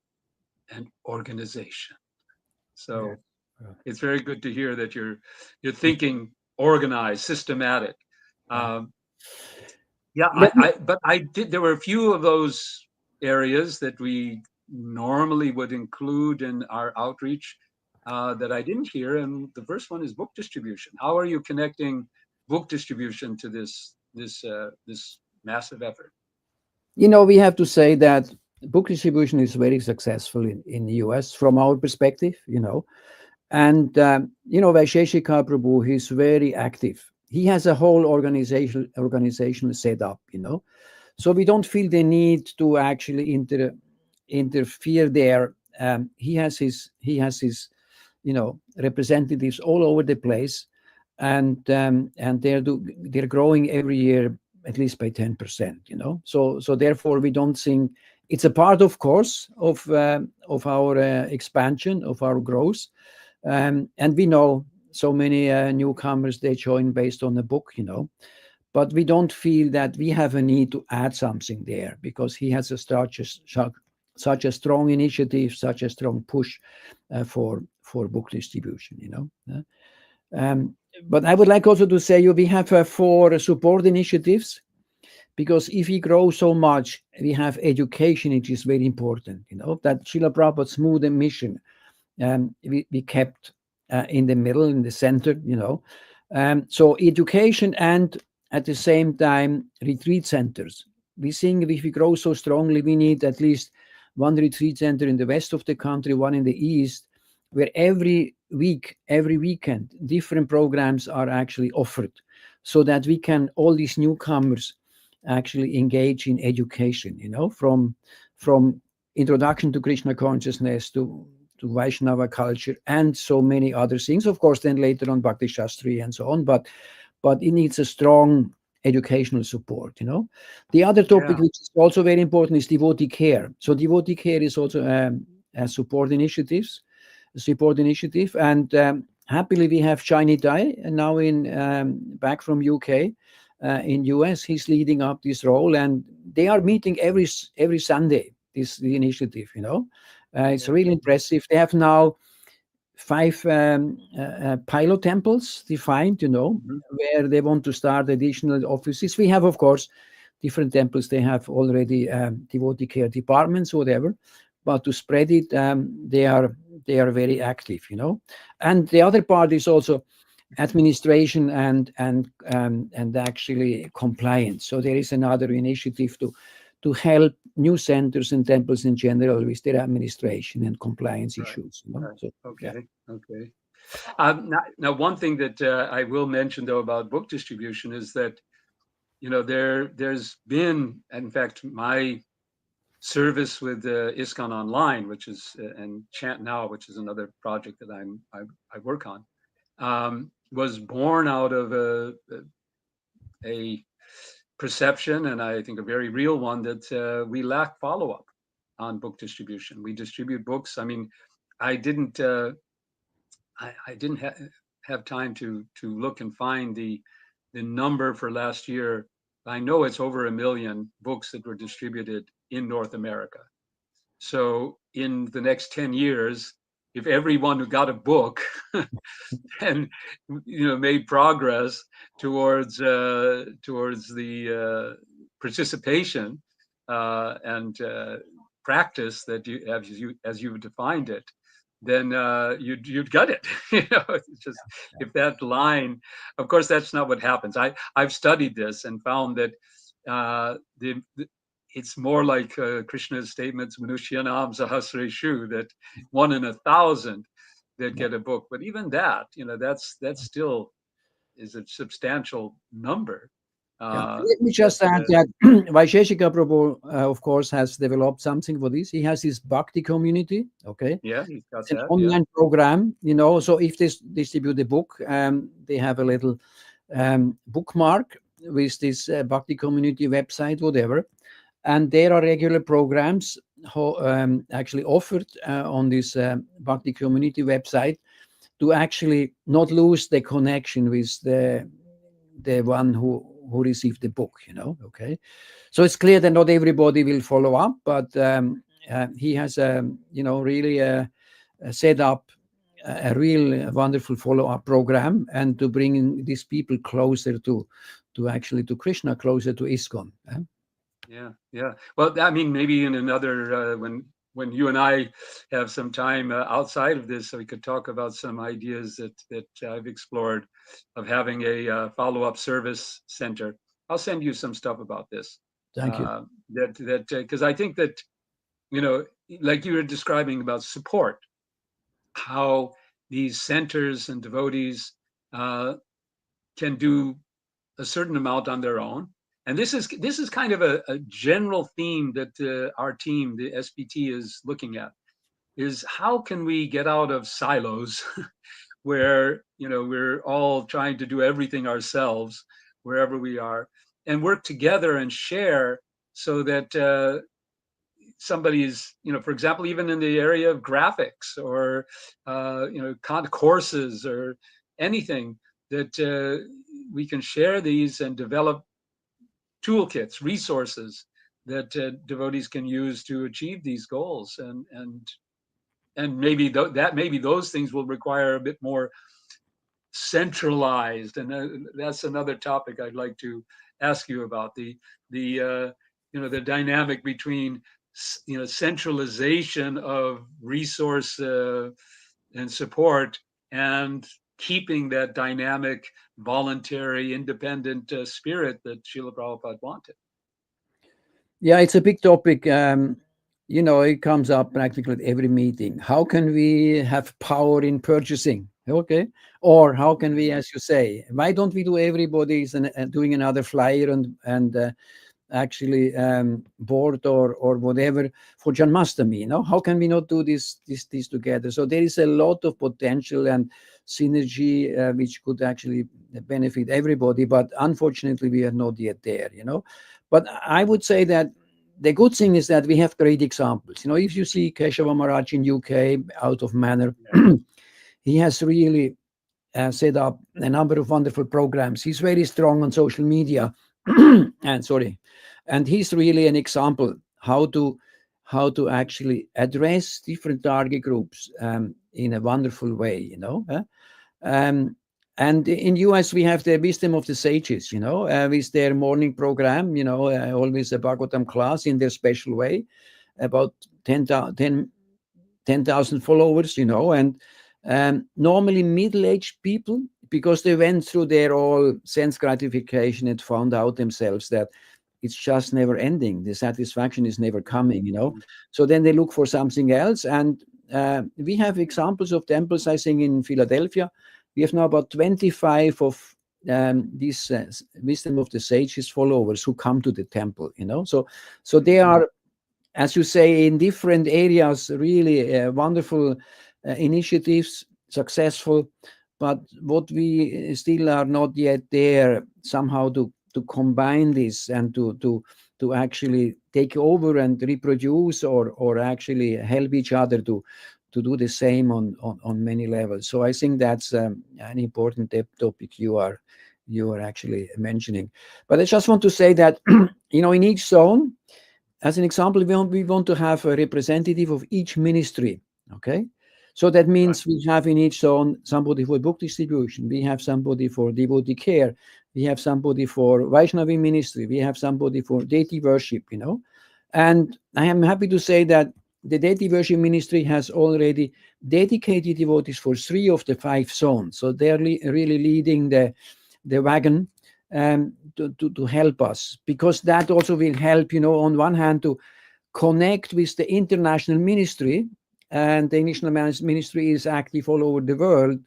and organization. Yes. So it's very good to hear that you're thinking organized, systematic. Yeah. Um, yeah, Let me, but I did. There were a few of those areas that we normally would include in our outreach that I didn't hear, and the first one is book distribution. How are you connecting book distribution to this massive effort? we have to say that book distribution is very successful in the US from our perspective, And Vaisheshika Prabhu, he's very active. He has a whole organizational setup, So we don't feel the need to actually interfere there. He has his representatives all over the place, and they're growing every year at least by 10%. So therefore we don't think it's a part, of course, of our expansion, of our growth, and we know so many newcomers they join based on the book, but we don't feel that we have a need to add something there because he has such a strong initiative, such a strong push for book distribution. Um, but I would like also to say we have 4 support initiatives because if we grow so much, we have education, which is very important. That Srila Prabhupada's smooth mission we kept in the middle, in the center, So education and at the same time retreat centers. We think if we grow so strongly, we need at least 1 retreat center in the west of the country, 1 in the east, where every week, every weekend, different programs are actually offered, so that we can all these newcomers actually engage in education. From introduction to Krishna consciousness to Vaishnava culture and so many other things. Of course, then later on Bhakti Shastri and so on, but it needs a strong educational support. The other topic, Yeah. which is also very important, is devotee care. So devotee care is also a support initiative, and happily we have Shiny Dai now in back from UK. In US, he's leading up this role, and they are meeting every Sunday. The initiative, it's Yeah. really impressive. They have now 5 pilot temples defined, Mhm. where they want to start additional offices. We have, of course, different temples. They have already devotee care departments, whatever. But to spread it, they are very active, And the other part is also administration and actually compliance. So there is another initiative to help new centers and temples in general with their administration and compliance Right. issues. Right. So yeah, Okay. Okay. Now, one thing that I will mention though about book distribution is that there's been, in fact, my service with ISKCON Online, which is and Chant Now, which is another project that I work on, was born out of a perception, and I think a very real one, that we lack follow up on book distribution. We distribute books. I mean, I didn't I didn't have time to look and find the number for last year. I know it's over 1 million books that were distributed in North America. So in the next 10 years, if everyone who got a book and made progress towards the participation and practice that you as you've defined it, then you'd get it. It's just if that line, of course, that's not what happens. I've studied this and found that the it's more like Krishna's statements, Manushyanam Sahasreshu, that 1 in 1,000 that yeah. get a book. But even that, that's still is a substantial number. Yeah. Uh, Let me that just add that Vaisheshika Prabhu, of course, has developed something for this. He has his Bhakti community. Okay. Yeah, he's got It's an that. Yeah, online program, So if they distribute the book, they have a little bookmark with this Bhakti community website, whatever. And there are regular programs actually offered on this Bhakti community website to actually not lose the connection with the one who received the book. Okay, so it's clear that not everybody will follow up, but he has really set up a real wonderful follow-up program and to bring these people closer to actually to Krishna, closer to ISKCON. yeah, yeah. Well, I mean, maybe in another when you and I have some time outside of this, so we could talk about some ideas that I've explored of having a follow-up service center. I'll send you some stuff about this. Thank you. That because I think that you know, like you were describing about support, how these centers and devotees uh, can do a certain amount on their own. And this is kind of a general theme that our team, the SPT, is looking at: is how can we get out of silos where we're all trying to do everything ourselves wherever we are, and work together and share, so that somebody is, for example, even in the area of graphics, or courses, or anything, that we can share these and develop toolkits, resources that devotees can use to achieve these goals. And maybe maybe those things will require a bit more centralized, and that's another topic I'd like to ask you about: the dynamic between centralization of resource and support, and keeping that dynamic, voluntary, independent spirit that Srila Prabhupada wanted. Yeah, it's a big topic. It comes up practically at every meeting. How can we have power in purchasing? Okay. Or how can we, as you say, why don't we do everybody's doing another flyer and actually board or whatever for Janmastami? How can we not do this together? So there is a lot of potential and synergy which could actually benefit everybody, but unfortunately we are not yet there. But I would say that the good thing is that we have great examples. If you see Keshava Maharaj in UK, out of Manor, he has really set up a number of wonderful programs. He's very strong on social media, and he's really an example how to actually address different target groups in a wonderful way. Um, and in US, we have the wisdom of the sages, with their morning program, always a Bhagavatam class in their special way, about 10,000 followers, and normally middle-aged people, because they went through their all sense gratification and found out themselves that it's just never ending. The satisfaction is never coming. So then they look for something else. And we have examples of temples, I think, in Philadelphia. We have now about 25 of these wisdom of the sages followers who come to the temple. So they are, as you say, in different areas, really wonderful initiatives, successful. But what we still are not yet there, somehow to combine this and to actually take over and reproduce, or actually help each other to do the same on many levels. So I think that's an important topic you are actually mentioning. But I just want to say that in each zone, as an example, we want to have a representative of each ministry. Okay. So that means we have in each zone somebody for book distribution, we have somebody for devotee care, we have somebody for Vaishnavi ministry, we have somebody for deity worship. And I am happy to say that the deity worship ministry has already dedicated devotees for 3 of the 5 zones. So they're really leading the wagon to help us, because that also will help, on one hand, to connect with the international ministry, and the international ministry is active all over the world,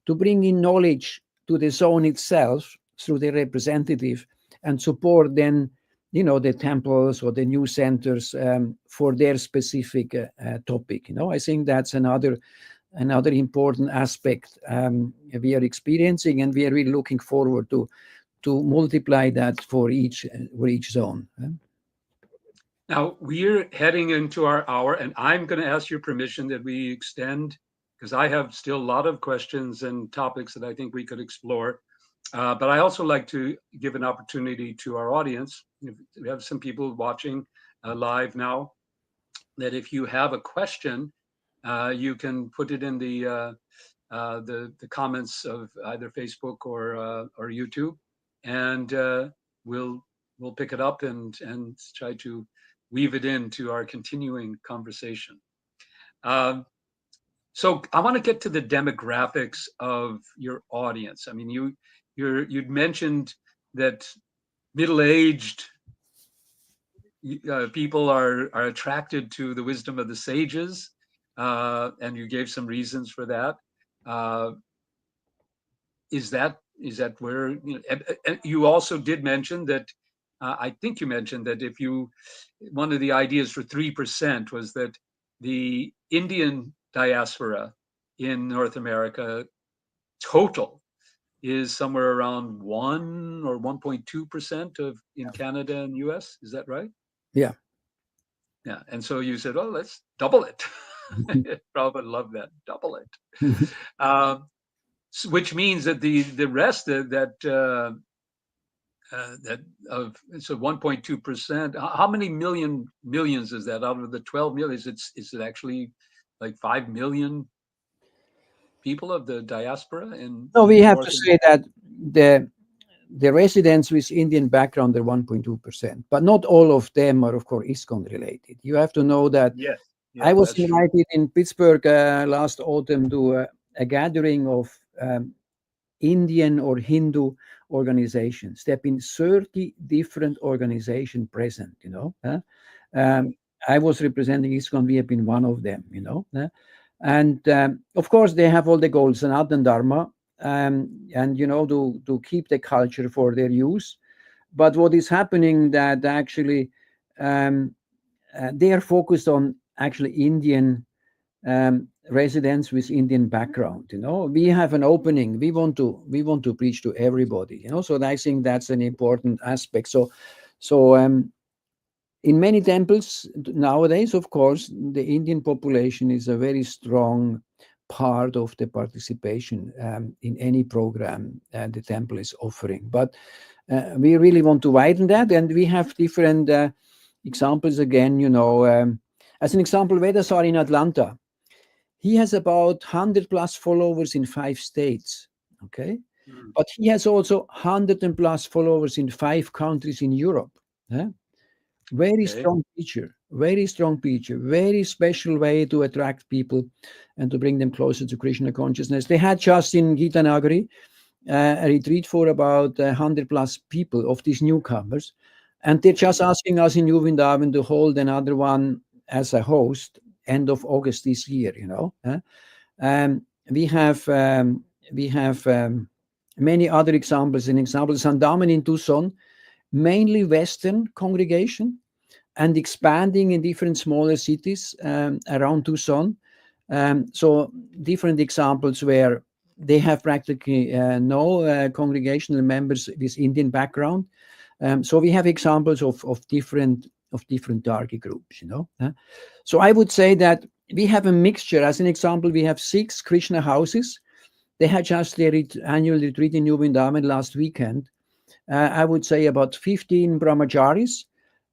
to bring in knowledge to the zone itself through the representative, and support then the temples or the new centers for their specific topic. I think that's another important aspect we are experiencing, and we are really looking forward to multiply that for each zone. Now we're heading into our hour, and I'm going to ask your permission that we extend, because I have still a lot of questions and topics that I think we could explore. But I also like to give an opportunity to our audience. We have some people watching live now, that if you have a question, you can put it in the comments of either Facebook or YouTube, and we'll pick it up and try to weave it into our continuing conversation. So I want to get to the demographics of your audience. I mean, you'd mentioned that middle-aged people are attracted to the wisdom of the sages, and you gave some reasons for that. Uh, is that where you also did mention that? I think you mentioned that if you one of the ideas for 3% was that the Indian diaspora in North America total is somewhere around 1 or 1.2% of in Canada and US. Is that right? Yeah. Yeah. And so you said, "Oh, let's double it." Probably love that. Double it. Um, which means that the rest that of so 1.2%. How many millions is that out of the 12 million? Is it actually like 5 million people of the diaspora No, we in have to North say that the the residents with Indian background are 1.2%, but not all of them are, of course, ISKCON related. You have to know that Yes, I yes, was that's true. invited in Pittsburgh last autumn to a gathering of Indian or Hindu organizations. There have been 30 different organizations present, you know. Wow. Um, I was representing ISKCON, we have been one of them, you know. And of course, they have all the goals and Art and Dharma, and, you know, to keep the culture for their use. But what is happening that actually um, they are focused on actually Indian residents with Indian background. You know, we have an opening. We want to preach to everybody. You know, so I think that's an important aspect. So in many temples nowadays, of course, the Indian population is a very strong part of the participation in any program the temple is offering. But we really want to widen that, and we have different examples again. You know, as an example, Vedasar in Atlanta, he has about 100 plus followers in 5 states. Okay. Mm, But he has also 100 and plus followers in 5 countries in Europe. eh? Very okay. strong teacher, very strong teacher, very special way to attract people and to bring them closer to Krishna consciousness. They had just in Gita Nagari a retreat for about 100 plus people of these newcomers. And they're just asking us in New Vrindaban to hold another one as a host end of August this year, you know. Um, we have um, we have many other examples. An example, Sandaman in Tucson, mainly Western congregation, and expanding in different smaller cities around Tucson. So different examples where they have practically no congregational members with Indian background. So we have examples of different target groups, you know. So I would say that we have a mixture. As an example, we have 6 Krishna houses. They had just their annual retreat in New Vrindavan last weekend. I would say about 15 brahmacharis.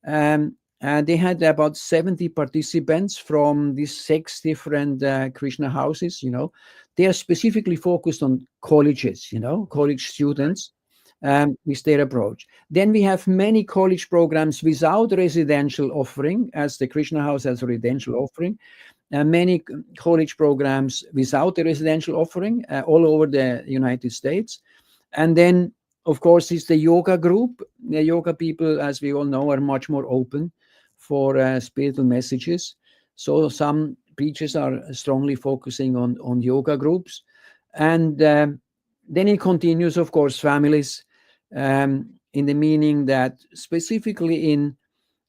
And they had about 70 participants from these 6 different Krishna houses. You know, they are specifically focused on colleges, you know, college students with their approach. Then we have many college programs without residential offering, as the Krishna House has a residential offering, many college programs without a residential offering all over the United States. And then, of course, is the yoga group. The yoga people, as we all know, are much more open for spiritual messages. So some preachers are strongly focusing on yoga groups. And then it continues, of course, families, in the meaning that specifically in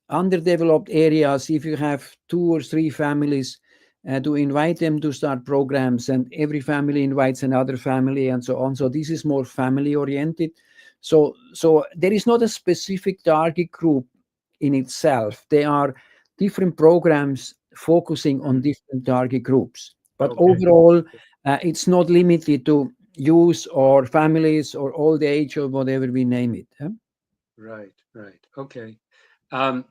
underdeveloped areas, if you have 2 or 3 families, to invite them to start programs, and every family invites another family, and so on. So this is more family oriented. So there is not a specific target group in itself. There are different programs focusing on Mm, different target groups. But okay. overall, it's not limited to youth or families or old age or whatever we name it. Right, right. Okay. Um,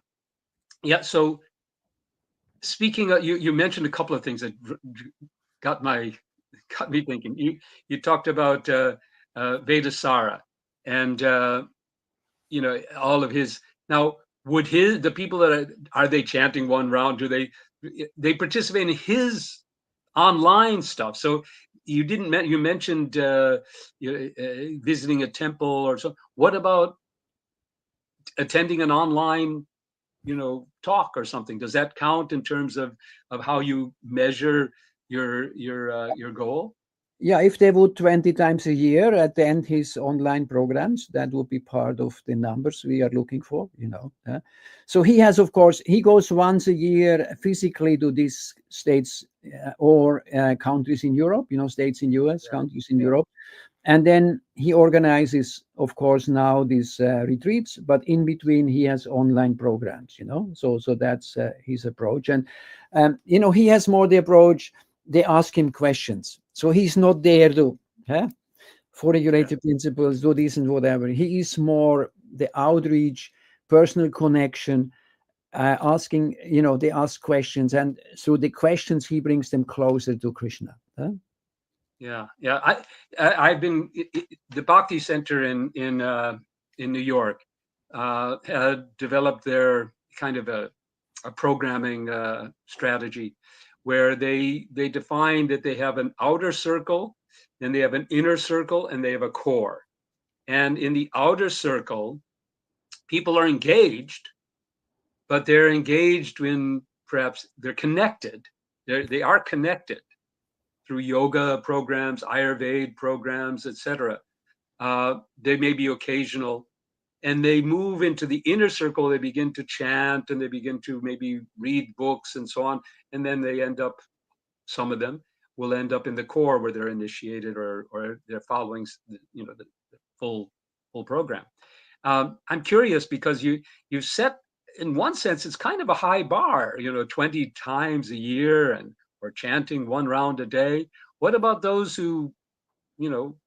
yeah. So speaking of, you mentioned a couple of things that got my got me thinking. You talked about Vedasara and all of his. Now, would the people that are they chanting one round? Do they participate in his online stuff? So you mentioned visiting a temple or so. What about attending an online talk or something. Does that count in terms of how you measure your goal? Yeah, if they would 20 times a year attend his online programs, that would be part of the numbers we are looking for. So he has, of course, he goes once a year physically to these states or countries in Europe, states in US, Yeah, countries in yeah, Europe. And then he organizes, of course, now these retreats, but in between he has online programs. So that's his approach. And he has more the approach. They ask him questions, so he's not there to huh, for yeah, regulative principles, do this and whatever. He is more the outreach, personal connection, asking. They ask questions, and through the questions he brings them closer to Krishna. Huh? yeah. I've been the Bhakti Center in New York had developed their kind of a programming strategy where they define that they have an outer circle, then they have an inner circle, and they have a core. And in the outer circle, people are engaged, but they're engaged when perhaps they're connected. They are connected through yoga programs, Ayurveda programs, etc. They may be occasional, and they move into the inner circle. They begin to chant, and they begin to maybe read books and so on, and then they end up. Some of them will end up in the core where they're initiated or they're following, the full program. I'm curious because you set, in one sense, it's kind of a high bar, 20 times a year and or chanting one round a day. What about those who,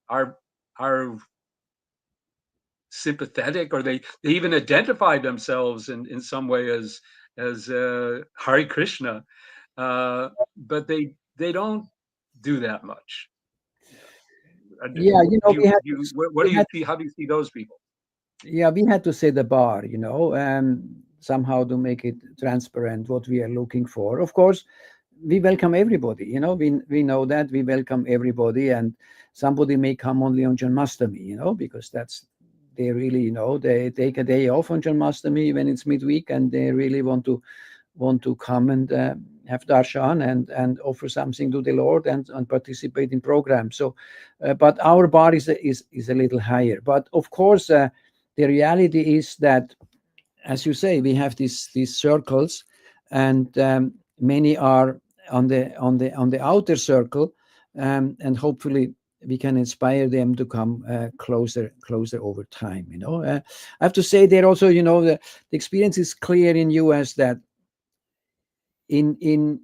are sympathetic, or they even identify themselves in some way as Hare Krishna, but they don't do that much. Yeah, Do you, we had do you what we do you had see? How do you see those people? yeah, we had to set the bar, somehow to make it transparent what we are looking for. Of course, we welcome everybody. We know that we welcome everybody, and somebody may come only on Janmashtami, because that's they really, they take a day off on Janmashtami when it's midweek, and they really want to come and have darshan and offer something to the Lord and participate in programs. So, but our bar is a little higher. But of course, the reality is that, as you say, we have these circles, and many are on the outer circle, and hopefully we can inspire them to come closer over time. I have to say there also, the experience is clear in US that in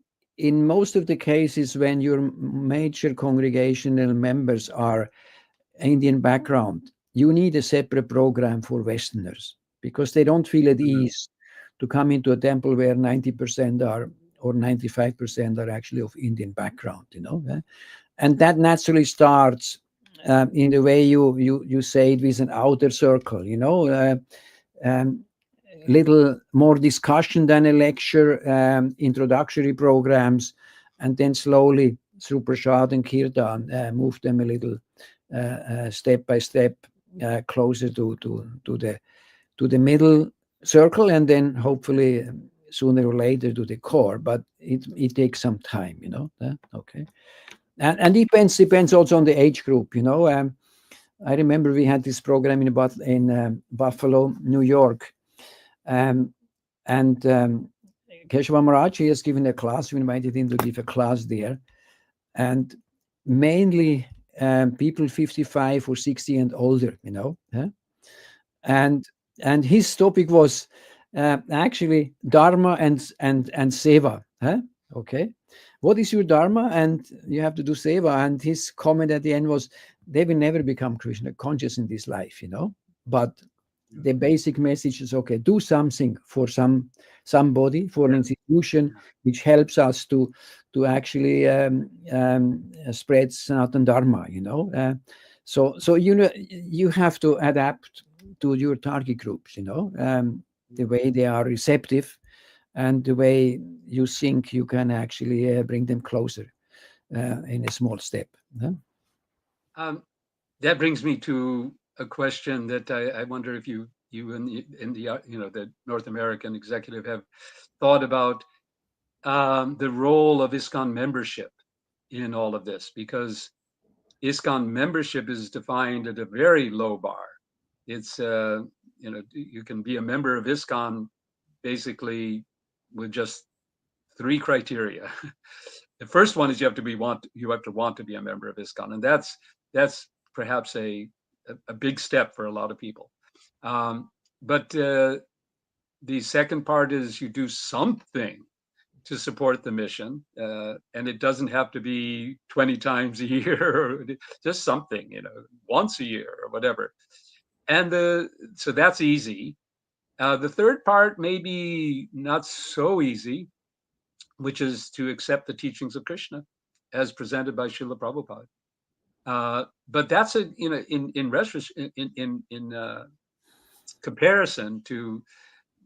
most of the cases when your major congregational members are Indian background, you need a separate program for Westerners because they don't feel at Mhm. ease to come into a temple where 90% are or 95% are actually of Indian background. And that naturally starts in the way you say it with an outer circle. Um, little more discussion than a lecture, introductory programs, and then slowly through prasad and kirtan, move them a little step by step closer to the middle circle, and then hopefully sooner or later to the core. But it takes some time. Okay, and depends also on the age group. I remember we had this program in Buffalo, New York, um, and Keshava Maharaj, he has given a class. We invited him to give a class there, and mainly people 55 or 60 and older. Huh? and and his topic was actually dharma and seva. Huh? Okay, what is your dharma? And you have to do seva. And his comment at the end was, they will never become Krishna conscious in this life. But the basic message is, okay, do something for somebody, for an Yeah, institution yeah. which helps us to actually spread Sanatan Dharma. So you have to adapt to your target groups, the way they are receptive and the way you think you can actually bring them closer in a small step. Huh? Um, that brings me to a question that I wonder if you you in the the North American executive have thought about the role of ISKCON membership in all of this, because ISKCON membership is defined at a very low bar. It's you can be a member of ISKCON basically with just three criteria. The first one is you have to want to be a member of ISKCON, and that's perhaps a big step for a lot of people. But the second part is you do something to support the mission, and it doesn't have to be 20 times a year, or just something, once a year or whatever. And so that's easy. The third part may be not so easy, which is to accept the teachings of Krishna as presented by Srila Prabhupada. But that's in comparison to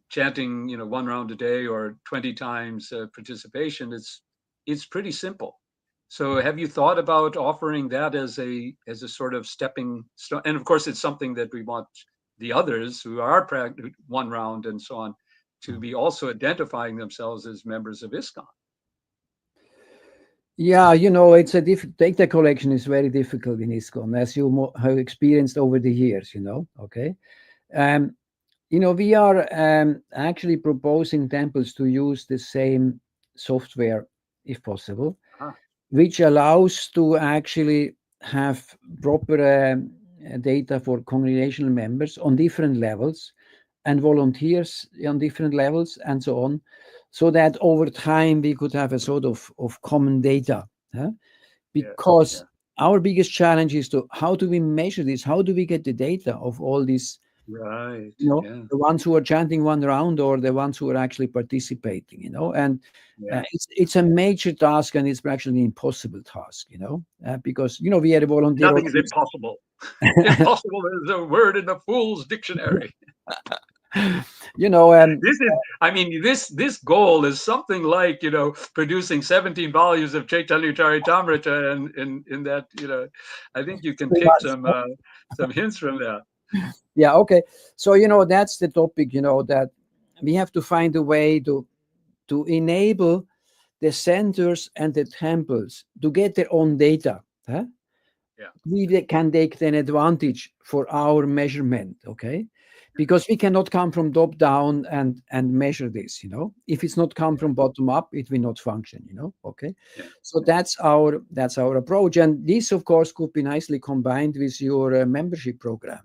chanting, one round a day or 20 times participation, it's pretty simple. So have you thought about offering that as a sort of stepping stone? And of course, it's something that we want the others who are one round and so on to be also identifying themselves as members of ISKCON. Yeah, it's a data collection is very difficult in ISKCON, as you have experienced over the years. Okay. Um, we are actually proposing temples to use the same software, if possible, Ah, which allows to actually have proper data for congregational members on different levels and volunteers on different levels and so on, so that over time we could have a sort of common data. Huh? yeah, Because yeah, our biggest challenge is to how do we measure this? How do we get the data of all these, right, yeah, the ones who are chanting one round or the ones who are actually participating, and yeah. it's a major task, and it's actually an impossible task, because we are a volunteer Nothing is organization. impossible. Impossible is a word in the fool's dictionary. you know, um, This is, I mean, this goal is something like, producing 17 volumes of Chaitanya Charitamrita, and in that, I think you can pretty take much. some hints from that. Yeah, okay. So that's the topic. That we have to find a way to enable the centers and the temples to get their own data. Huh? Yeah, We can take an advantage for our measurement, okay? Because we cannot come from top down and measure this. If it's not come from bottom up, it will not function. Okay. yeah, So yeah. that's our approach, and this, of course, could be nicely combined with your membership program.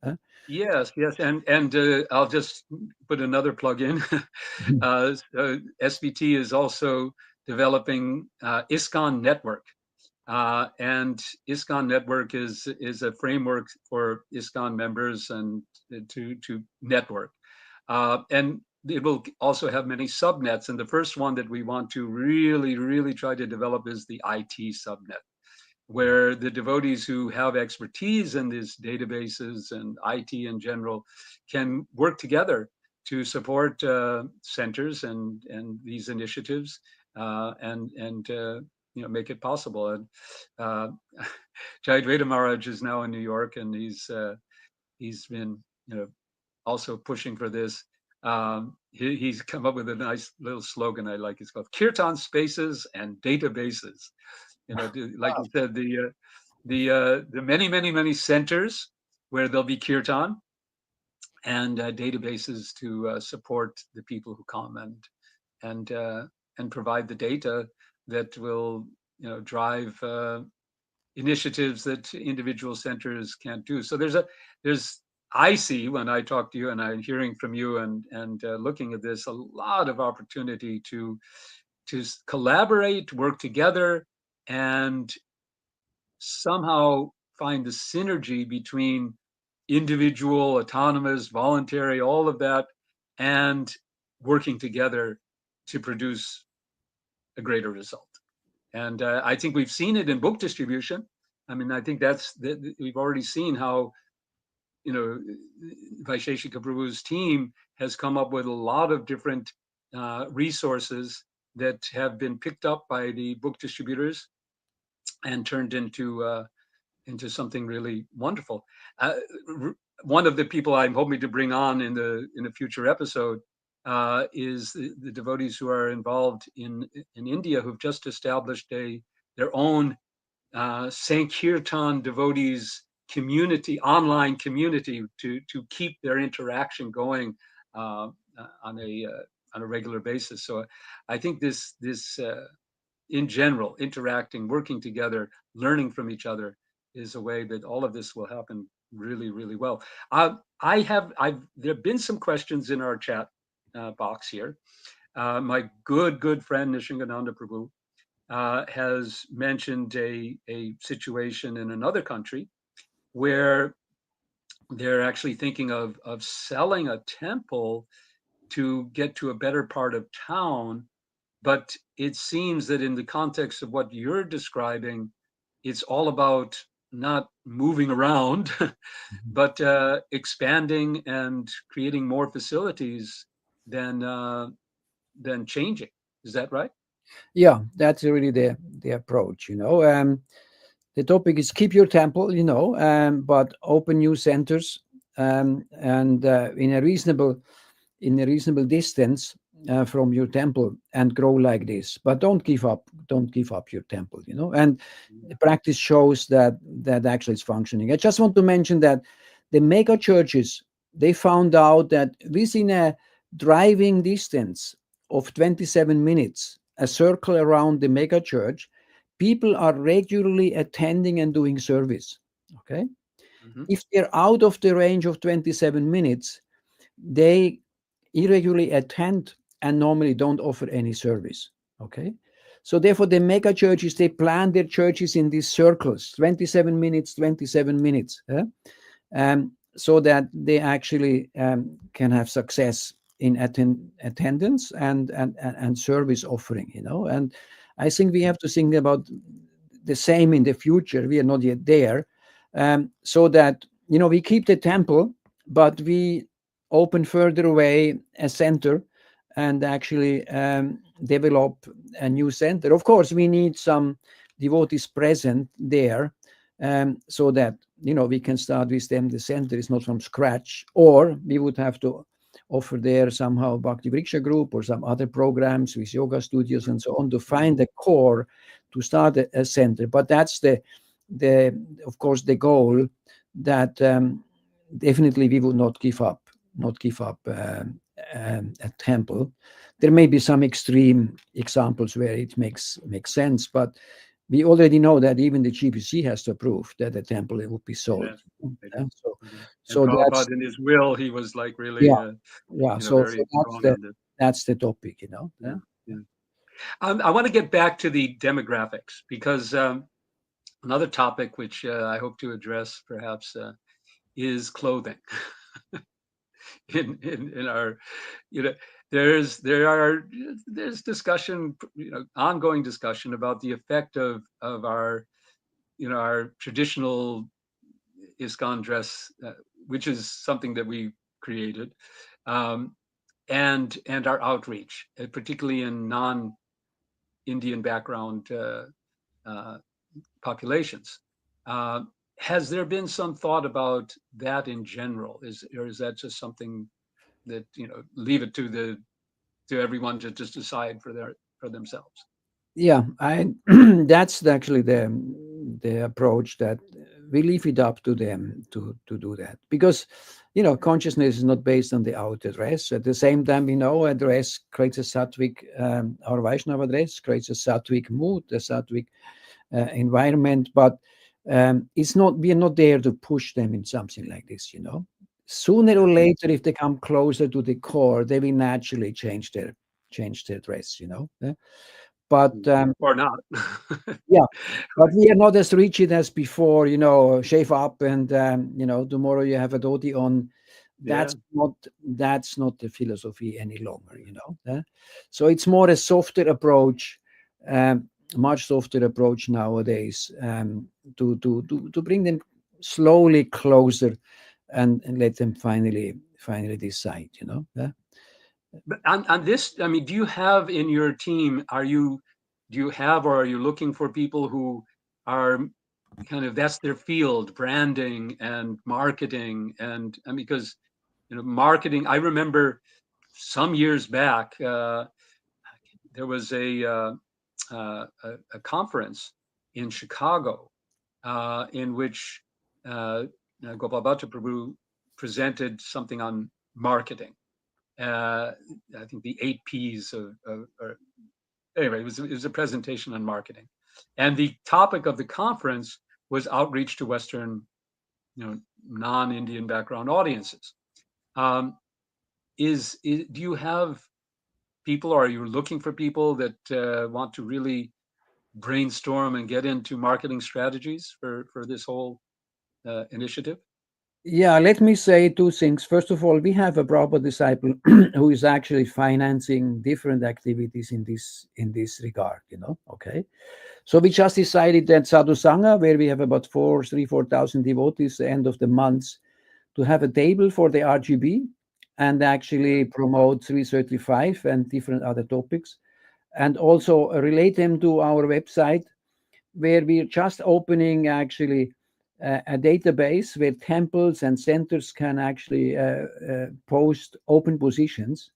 Huh? Yes, yes, and I'll just put another plug in. SBT is also developing ISKCON Network. And ISKCON Network is a framework for ISKCON members and to network. And it will also have many subnets. And the first one that we want to really, really try to develop is the IT subnet, where the devotees who have expertise in these databases and IT in general can work together to support centers and these initiatives, and make it possible. And uh, Jayadvaita Maharaj is now in New York, and he's been also pushing for this. He's come up with a nice little slogan I like. It's called Kirtan Spaces and Databases. Like you said, the many, many, many centers where there'll be kirtan, and databases to support the people who come and and provide the data that will drive initiatives that individual centers can't do. So there's I see, when I talk to you and I'm hearing from you and looking at this, a lot of opportunity to collaborate, work together, and somehow find the synergy between individual, autonomous, voluntary, all of that, and working together to produce a greater result. And I think we've seen it in book distribution. I mean, I think we've already seen how Vaisheshika Prabhu's team has come up with a lot of different resources that have been picked up by the book distributors and turned into something really wonderful. Uh, one of the people I'm hoping to bring on in a future episode is the devotees who are involved in India, who've just established their own Sankirtan devotees community, online community, to keep their interaction going uh, on a regular basis. So I think this in general, interacting, working together, learning from each other is a way that all of this will happen really, really well. I've there have been some questions in our chat box here. My good friend Nishingananda Prabhu has mentioned a situation in another country where they're actually thinking of selling a temple to get to a better part of town. But it seems that in the context of what you're describing, it's all about not moving around, but expanding and creating more facilities than than changing. Is that right? Yeah, that's really the approach. The topic is keep your temple, but open new centers, and in a reasonable distance from your temple, and grow like this. But don't give up your temple, and the practice shows that actually it's functioning. I just want to mention that the mega churches, they found out that within a driving distance of 27 minutes, a circle around the mega church, people are regularly attending and doing service. Okay, Hmm. if they're out of the range of 27 minutes, they irregularly attend and normally don't offer any service. Okay. So therefore, the mega churches, they plan their churches in these circles, 27 minutes, 27 minutes, so that they actually can have success in attendance and service offering, And I think we have to think about the same in the future. We are not yet there. So that, we keep the temple, but we open further away a center and actually develop a new center. Of course, we need some devotees present there, so that we can start with them. The center is not from scratch, or we would have to offer there somehow Bhakti Vriksha group or some other programs with yoga studios and so on to find the core to start a center. But that's the of course the goal, that definitely we would not give up a temple. There may be some extreme examples where it makes sense, but we already know that even the GBC has to approve that the temple would be sold. Yeah, they Yeah, do. so Mhm. And so that's Prabhupada, in his will, he was like really, yeah, yeah. So very that's strong the on this. that's the topic. Yeah, Yeah. yeah. I want to get back to the demographics because another topic which I hope to address perhaps is clothing in our, you know, there's discussion, ongoing discussion about the effect of our, our traditional ISKCON dress, which is something that we created, um, and our outreach, particularly in non-Indian background uh, populations. Uh, has there been some thought about that in general? Or is that just something that leave it to everyone to just decide for themselves? Yeah, I that's actually the approach, that we leave it up to them to do that, because consciousness is not based on the outer dress. At the same time, a dress creates a sattvic, our Vaishnava dress creates a sattvic mood, a sattvic environment, but it's not we are not there to push them in something like this. Sooner Yeah. or later, if they come closer to the core, they will naturally change their dress. But Or not? yeah, but Right. we are not as rigid as before. Shave up and tomorrow you have a dhoti on. Yeah. That's not the philosophy any longer. So it's more a softer approach, um, much softer approach nowadays, to bring them slowly closer, and let them finally decide. Yeah. But on this, I mean, do you have in your team, do you have or are you looking for people who are kind of that's their field, branding and marketing, and because marketing. I remember some years back there was a conference in Chicago in which Gopal Bhatta Prabhu presented something on marketing. I think the 8 Ps or anyway, it was a presentation on marketing, and the topic of the conference was outreach to Western, non-Indian background audiences. Um, do you have people, or are you looking for people that want to really brainstorm and get into marketing strategies for this whole initiative? Yeah, let me say two things. First of all, we have a proper disciple who is actually financing different activities in this regard, Okay. So we just decided that Sadhu Sangha, where we have about 4,000 devotees, the end of the month, to have a table for the RGB and actually promote 335 and different other topics, and also relate them to our website, where we're just opening actually a database where temples and centers can actually post open positions,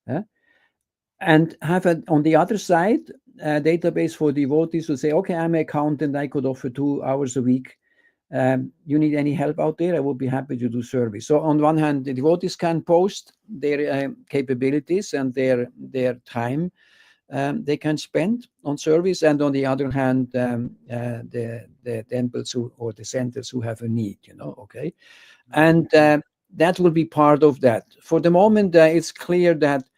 and have on the other side a database for devotees who say, okay, I'm an accountant, I could offer 2 hours a week. You need any help out there? I would be happy to do service. So on one hand, the devotees can post their capabilities and their time they can spend on service, and on the other hand, the temples or the centers who have a need, okay, and that will be part of that. For the moment, it's clear that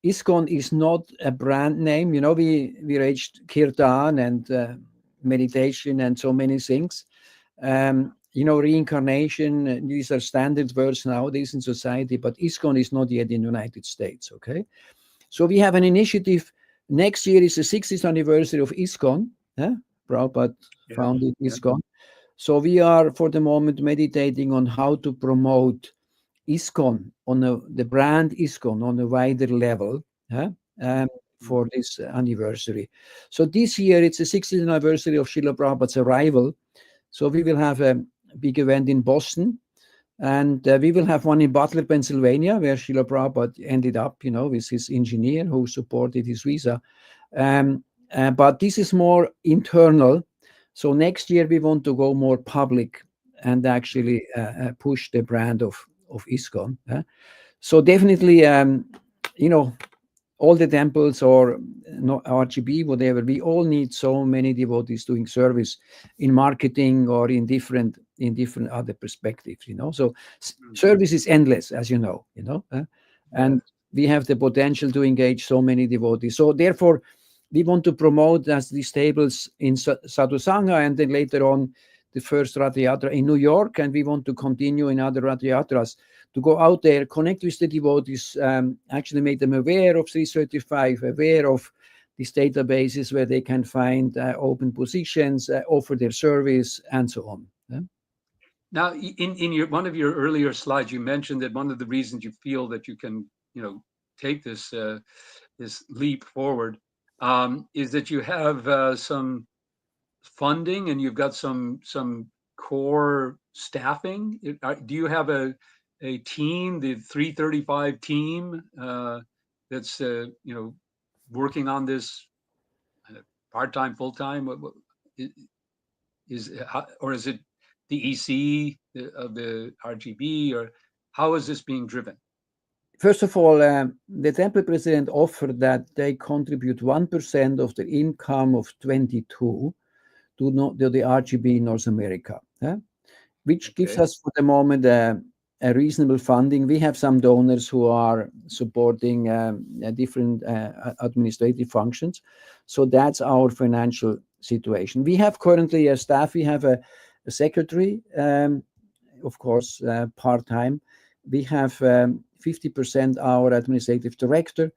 ISKCON is not a brand name. We reached kirtan and meditation and so many things. Reincarnation, these are standard words nowadays in society, but ISKCON is not yet in the United States, okay? So we have an initiative. Next year is the 60th anniversary of ISKCON. Prabhupada founded ISKCON. So we are, for the moment, meditating on how to promote ISKCON the brand ISKCON on a wider level for this anniversary. So this year, it's the 60th anniversary of Srila Prabhupada's arrival. So we will have a big event in Boston. And we will have one in Butler, Pennsylvania, where Srila Prabhupada ended up, with his engineer who supported his visa. But this is more internal. So next year we want to go more public and actually push the brand of ISKCON. So definitely, all the temples or RGB, whatever, we all need so many devotees doing service in marketing or in different other perspectives, So service is endless, as you know, and we have the potential to engage so many devotees. So therefore, we want to promote as these tables in Sadhu Sangha, and then later on the first Rath Yatra in New York, and we want to continue in other Rath Yatras to go out there, connect with the devotees, actually make them aware of 335, aware of these databases where they can find open positions, offer their service, and so on. Now, in one of your earlier slides, you mentioned that one of the reasons you feel that you can, take this this leap forward is that you have some funding and you've got some core staffing. Do you have a team, the 335 team, that's working on this part-time, full-time? Or is it the EC of the RGB, or how is this being driven? First of all, the temple president offered that they contribute 1% of the income of 22 to the RGB in North America, which gives us for the moment a reasonable funding. We have some donors who are supporting different administrative functions. So that's our financial situation. We have currently a staff. We have a secretary, of course, part-time. We have 50% our administrative director,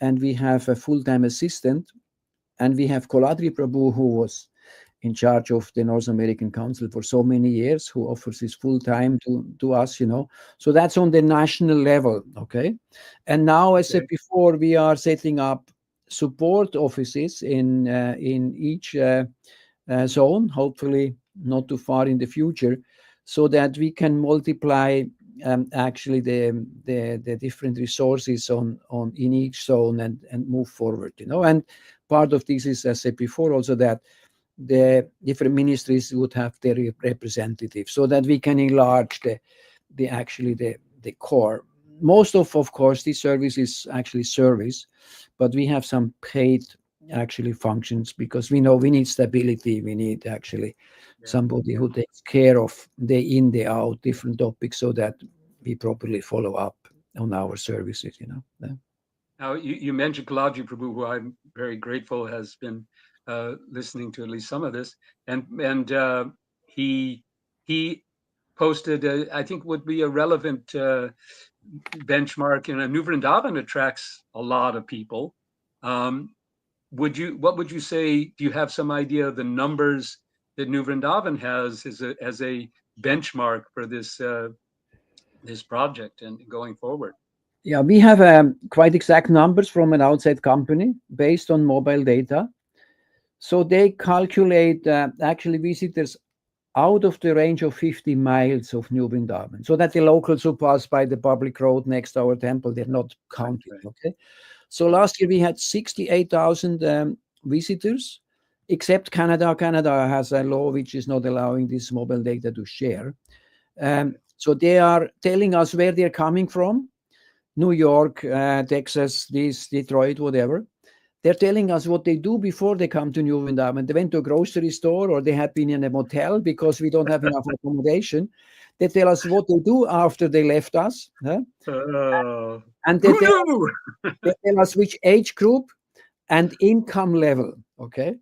and we have a full-time assistant, and we have Koladri Prabhu, who was in charge of the North American Council for so many years, who offers his full time to us, So that's on the national level, okay? And now, as I said before, we are setting up support offices in each zone, hopefully not too far in the future, so that we can multiply actually the different resources on in each zone and move forward. And part of this is, as I said before, also that the different ministries would have their representatives, so that we can enlarge the actually the core. Most of course, this service is actually service, but we have some paid actually functions, because we know we need stability. We need actually Yeah, somebody yeah. who takes care of day in, day out, different topics, so that we properly follow up on our services. Yeah. Now, you mentioned Kalaji Prabhu, who I'm very grateful has been listening to at least some of this, and he he posted, I think, would be a relevant benchmark. New Vrindavan attracts a lot of people. Um, what would you say? Do you have some idea of the numbers that New Vrindavan has as a benchmark for this project and going forward? Yeah, we have quite exact numbers from an outside company based on mobile data. So they calculate actually visitors out of the range of 50 miles of New Vrindavan, so that the locals who pass by the public road next to our temple, they're not Right, counted. right. Okay. So Yeah, last year we had 68,000 visitors, except Canada. Canada has a law which is not allowing this mobile data to share. okay. So they are telling us where they're coming from: New York, Texas, this, Detroit, whatever. They're telling us what they do before they come to New Vrindavan. They went to a grocery store, or they have been in a motel because we don't have enough accommodation. They tell us what they do after they left us. Huh? Uh, And who knew? they tell us which age group and income level. Okay.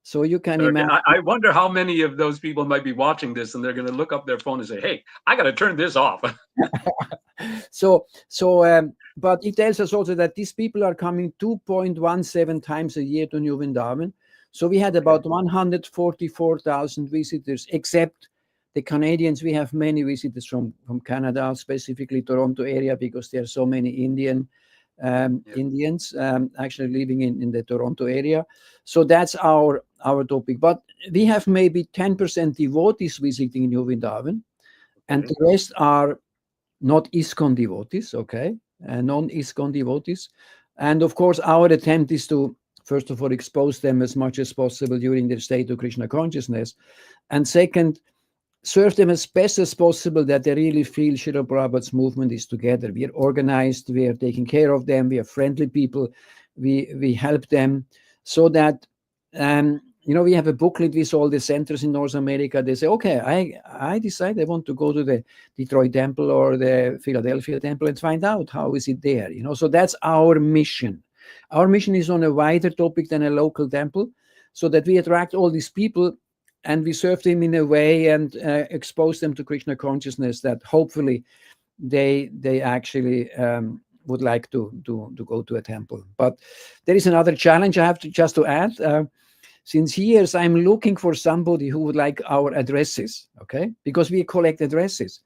So you can Okay, imagine. I wonder how many of those people might be watching this, and they're going to look up their phone and say, "Hey, I got to turn this off." But it tells us also that these people are coming 2.17 times a year to New Vrindavan. So we had Okay. about 144,000 visitors, except the Canadians. We have many visitors from Canada, specifically Toronto area, because there are so many Yeah. Indians actually living in the Toronto area. So that's our topic. But we have maybe 10% devotees visiting New Vrindavan, and Okay. the rest are not ISKCON devotees, okay, non-ISKCON devotees. And of course, our attempt is to, first of all, expose them as much as possible during their state of Krishna consciousness. And second, serve them as best as possible, that they really feel Srila Prabhupada's movement is together. We are organized, we are taking care of them, we are friendly people, we help them, so that we have a booklet with all the centers in North America. They say, okay, I decide I want to go to the Detroit temple or the Philadelphia temple and find out how is it there. So that's our mission. Our mission is on a wider topic than a local temple, so that we attract all these people and we serve them in a way and expose them to Krishna consciousness, that hopefully they actually would like to go to a temple. But there is another challenge I have to just to add. Since years, I'm looking for somebody who would like our addresses, okay? Because we collect addresses.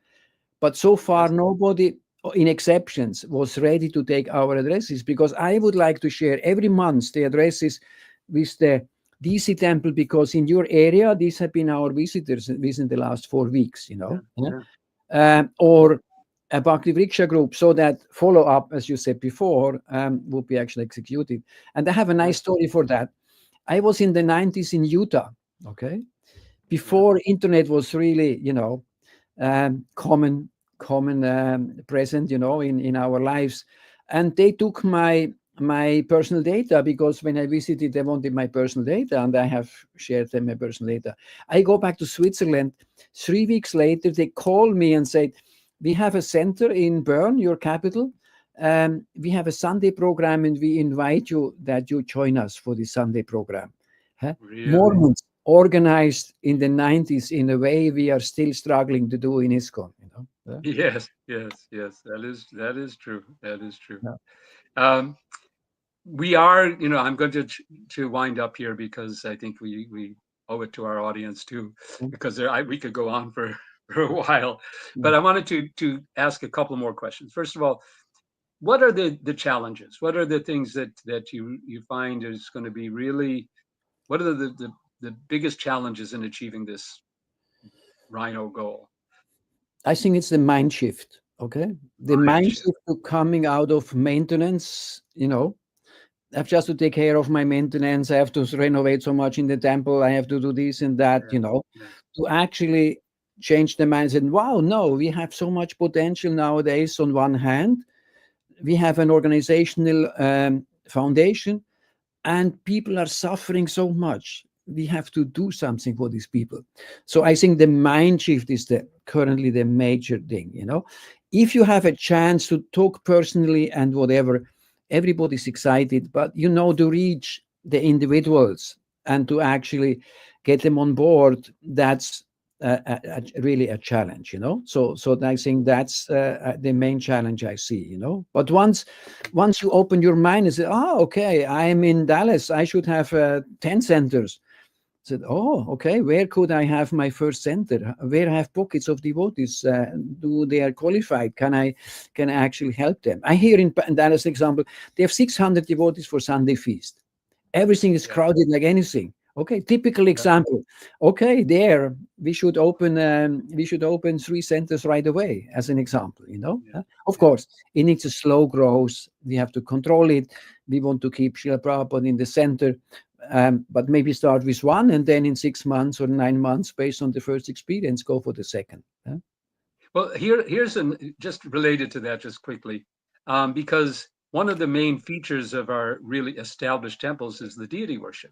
But so far, Yes. nobody, in exceptions, was ready to take our addresses, because I would like to share every month the addresses with the DC temple, because in your area, these have been our visitors within the last 4 weeks, Yeah. yeah? Yeah. Or a Bhakti Vriksha group, so that follow up, as you said before, would be actually executed. And I have a Yeah. nice story for that. I was in the 90s in Utah, okay, Yeah. before internet was really, common present, in our lives. And they took my personal data, because when I visited, they wanted my personal data, and I have shared them my personal data. I go back to Switzerland. 3 weeks later, they called me and said, we have a center in Bern, your capital. We have a Sunday program, and we invite you that you join us for the Sunday program. Huh? Really? Mormons organized in the 90s in a way we are still struggling to do in ISKCON. Yeah? Yes. Yes. Yes. That is true. That is true. Yeah. Um, we are, I'm going to wind up here, because I think we owe it to our audience too, because we could go on for for a while. Yeah. But I wanted to ask a couple more questions. First of all, what are the challenges? What are the things that you find is going to be really? What are the biggest challenges in achieving this Rhino goal? I think it's the mind shift. Okay, the Mind mind shift. shift to coming out of maintenance. I have just to take care of my maintenance. I have to renovate so much in the temple. I have to do this and that. Yeah, yeah, To actually change the mindset. Wow, no, we have so much potential nowadays. On one hand, we have an organizational foundation, and people are suffering so much. We have to do something for these people. So I think the mind shift is currently the major thing. If you have a chance to talk personally and whatever, everybody's excited, but to reach the individuals and to actually get them on board, that's really a challenge. So I think that's the main challenge I see. But once you open your mind and say, oh, okay, I'm in Dallas, I should have 10 centers. Said, oh, okay, where could I have my first center? Where I have pockets of devotees? Do they are qualified? Can I actually help them? I hear in Dallas example, they have 600 devotees for Sunday feast. Everything is yeah, crowded like anything. Okay, typical yeah, example. Okay, there we should open 3 centers right away as an example. yeah, Of yeah. course, it needs a slow growth. We have to control it. We want to keep Srila Prabhupada in the center, but maybe start with one, and then in 6 months or 9 months, based on the first experience, go for the second. Well, here's just related to that, just quickly, because one of the main features of our really established temples is the deity worship,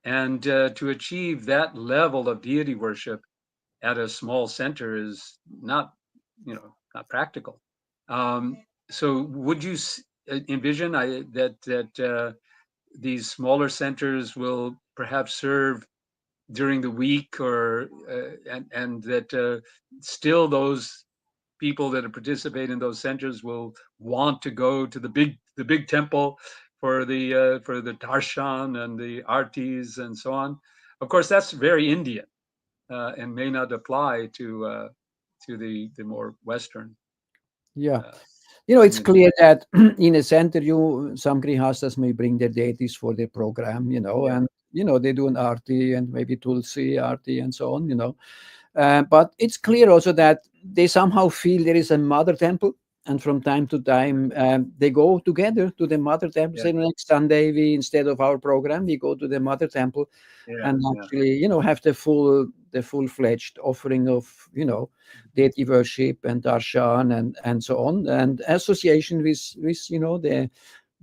and to achieve that level of deity worship at a small center is not practical. So, would you envision that these smaller centers will perhaps serve during the week, or and that still those people that participate in those centers will want to go to the big temple for the darshan and the artis and so on. Of course, that's very Indian, and may not apply to the more Western Yeah. uh, It's community. clear that in a center, some grihastas may bring their deities for their program, Yeah, and they do an arti and maybe tulsi arti and so on. But it's clear also that they somehow feel there is a mother temple, and from time to time they go together to the mother temple. yeah, Say next Sunday, we instead of our program, we go to the mother temple yeah, and yeah. actually have the full-fledged offering of deity worship and darshan and so on, and association with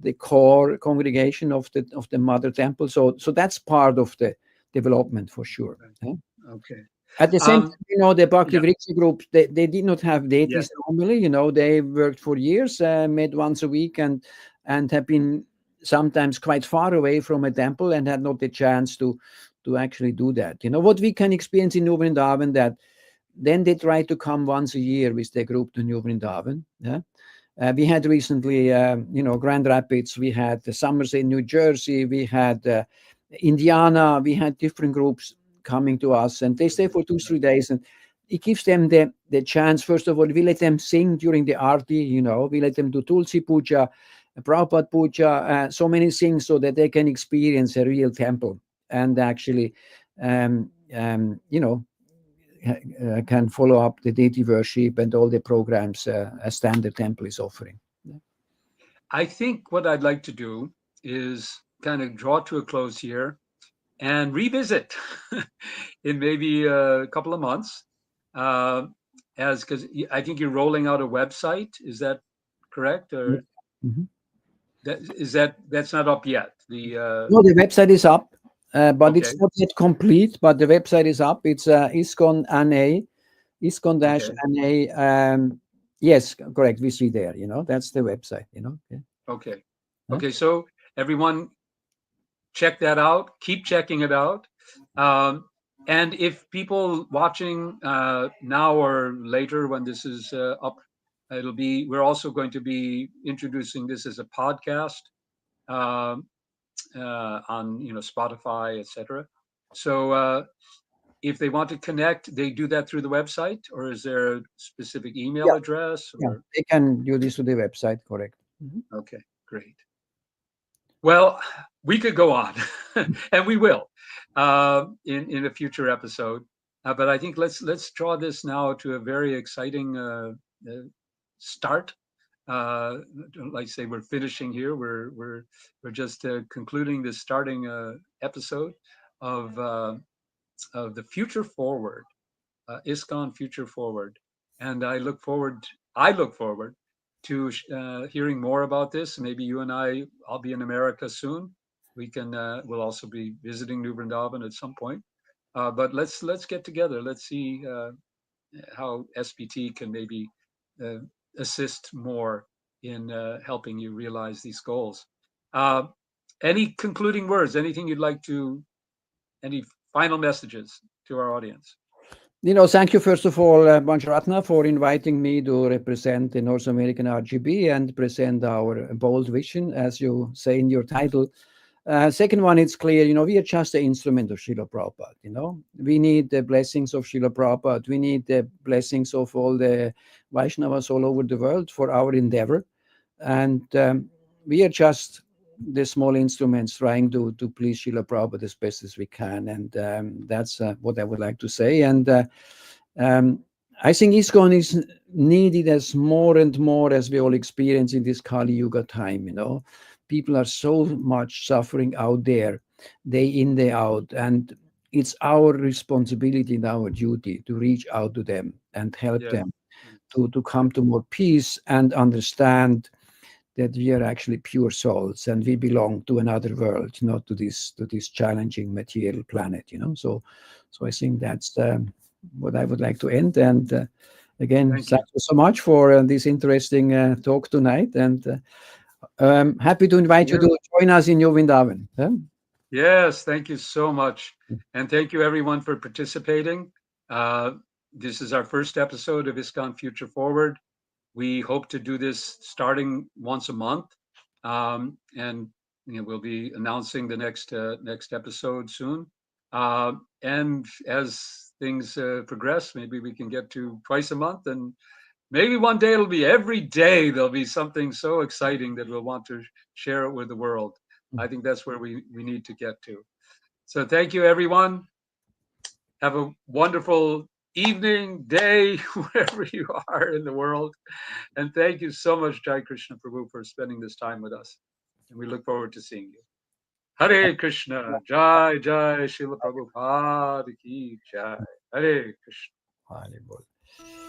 the core congregation of the mother temple. So that's part of the development for sure. Right. Yeah. Okay. At the same Um, time, the Bhakti yeah, Vriksha group, they did not have yeah, deities normally. They worked for years, met once a week, and have been sometimes quite far away from a temple and had not the chance to actually do that. What we can experience in New Vrindavan, that then they try to come once a year with their group to New Vrindavan. Yeah. We had recently, Grand Rapids. We had Somerset, New Jersey. We had Indiana. We had different groups coming to us, and they stay for 2-3 days, and it gives them the chance. First of all, we let them sing during the arti. We let them do Tulsi Puja, Prabhupada Puja, so many things, so that they can experience a real temple and actually, um, um, you know, can follow up the deity worship and all the programs a standard temple is offering. I think what I'd like to do is kind of draw to a close here and revisit in maybe a couple of months, uh, as because I think you're rolling out a website. Is that correct, Yeah. or Mhm. that's not up yet? The No, the website is up, but Okay, it's not yet complete. But the website is up. It's ISKCON NA, ISKCON dash okay, NA. Yes, correct. We see there. That's the website. Yeah. okay, Huh? okay. So everyone, check that out. Keep checking it out. Um, and if people watching now or later when this is up, we're also going to be introducing this as a podcast, um, on Spotify, etc. So if they want to connect, they do that through the website, or is there a specific email Yeah, address? yeah. Or They can do this to the website. Correct. Mhm. okay, great. Well, we could go on, and we will in a future episode. But I think let's draw this now to a very exciting start. Uh, like I say, we're finishing here. We're just concluding this starting episode of uh, of the future forward, ISKCON Future Forward, and I look forward to hearing more about this. Maybe you and I'll be in America soon. We'll also be visiting New Vrindaban at some point. But let's get together. Let's see how SPT can maybe uh, assist more in helping you realize these goals. Uh, any concluding words? Anything you'd like to? Any final messages to our audience? Thank you first of all, Banjaratna, for inviting me to represent the North American RGB and present our bold vision, as you say in your title. Second one, it's clear, we are just an instrument of Srila Prabhupada. We need the blessings of Srila Prabhupada. We need the blessings of all the Vaishnavas all over the world for our endeavor. And we are just the small instruments trying to please Srila Prabhupada as best as we can. And that's what I would like to say. And um, I think ISKCON is needed as more and more as we all experience in this Kali Yuga time. People are so much suffering out there, day in, day out. And it's our responsibility and our duty to reach out to them and help Yeah. them to come to more peace and understand that we are actually pure souls and we belong to another world, not to this challenging material planet. So I think that's what I would like to end. And again, Thank you. thank you so much for this interesting talk tonight. And happy to invite you Yeah. to join us in New Vrindavan. Yeah? Yes, thank you so much. And thank you everyone for participating. Uh, this is our first episode of ISKCON Future Forward. We hope to do this starting once a month. And we'll be announcing the next episode soon. And as things progress, maybe we can get to twice a month, and maybe one day it'll be every day. There'll be something so exciting that we'll want to share it with the world. I think that's where we need to get to. So thank you, everyone. Have a wonderful evening, day, wherever you are in the world. And thank you so much, Jai Krishna Prabhu, for spending this time with us. And we look forward to seeing you. Hare Krishna, Jai Jai Srila Prabhupada ki Jai. Hare Krishna. Hare Bol.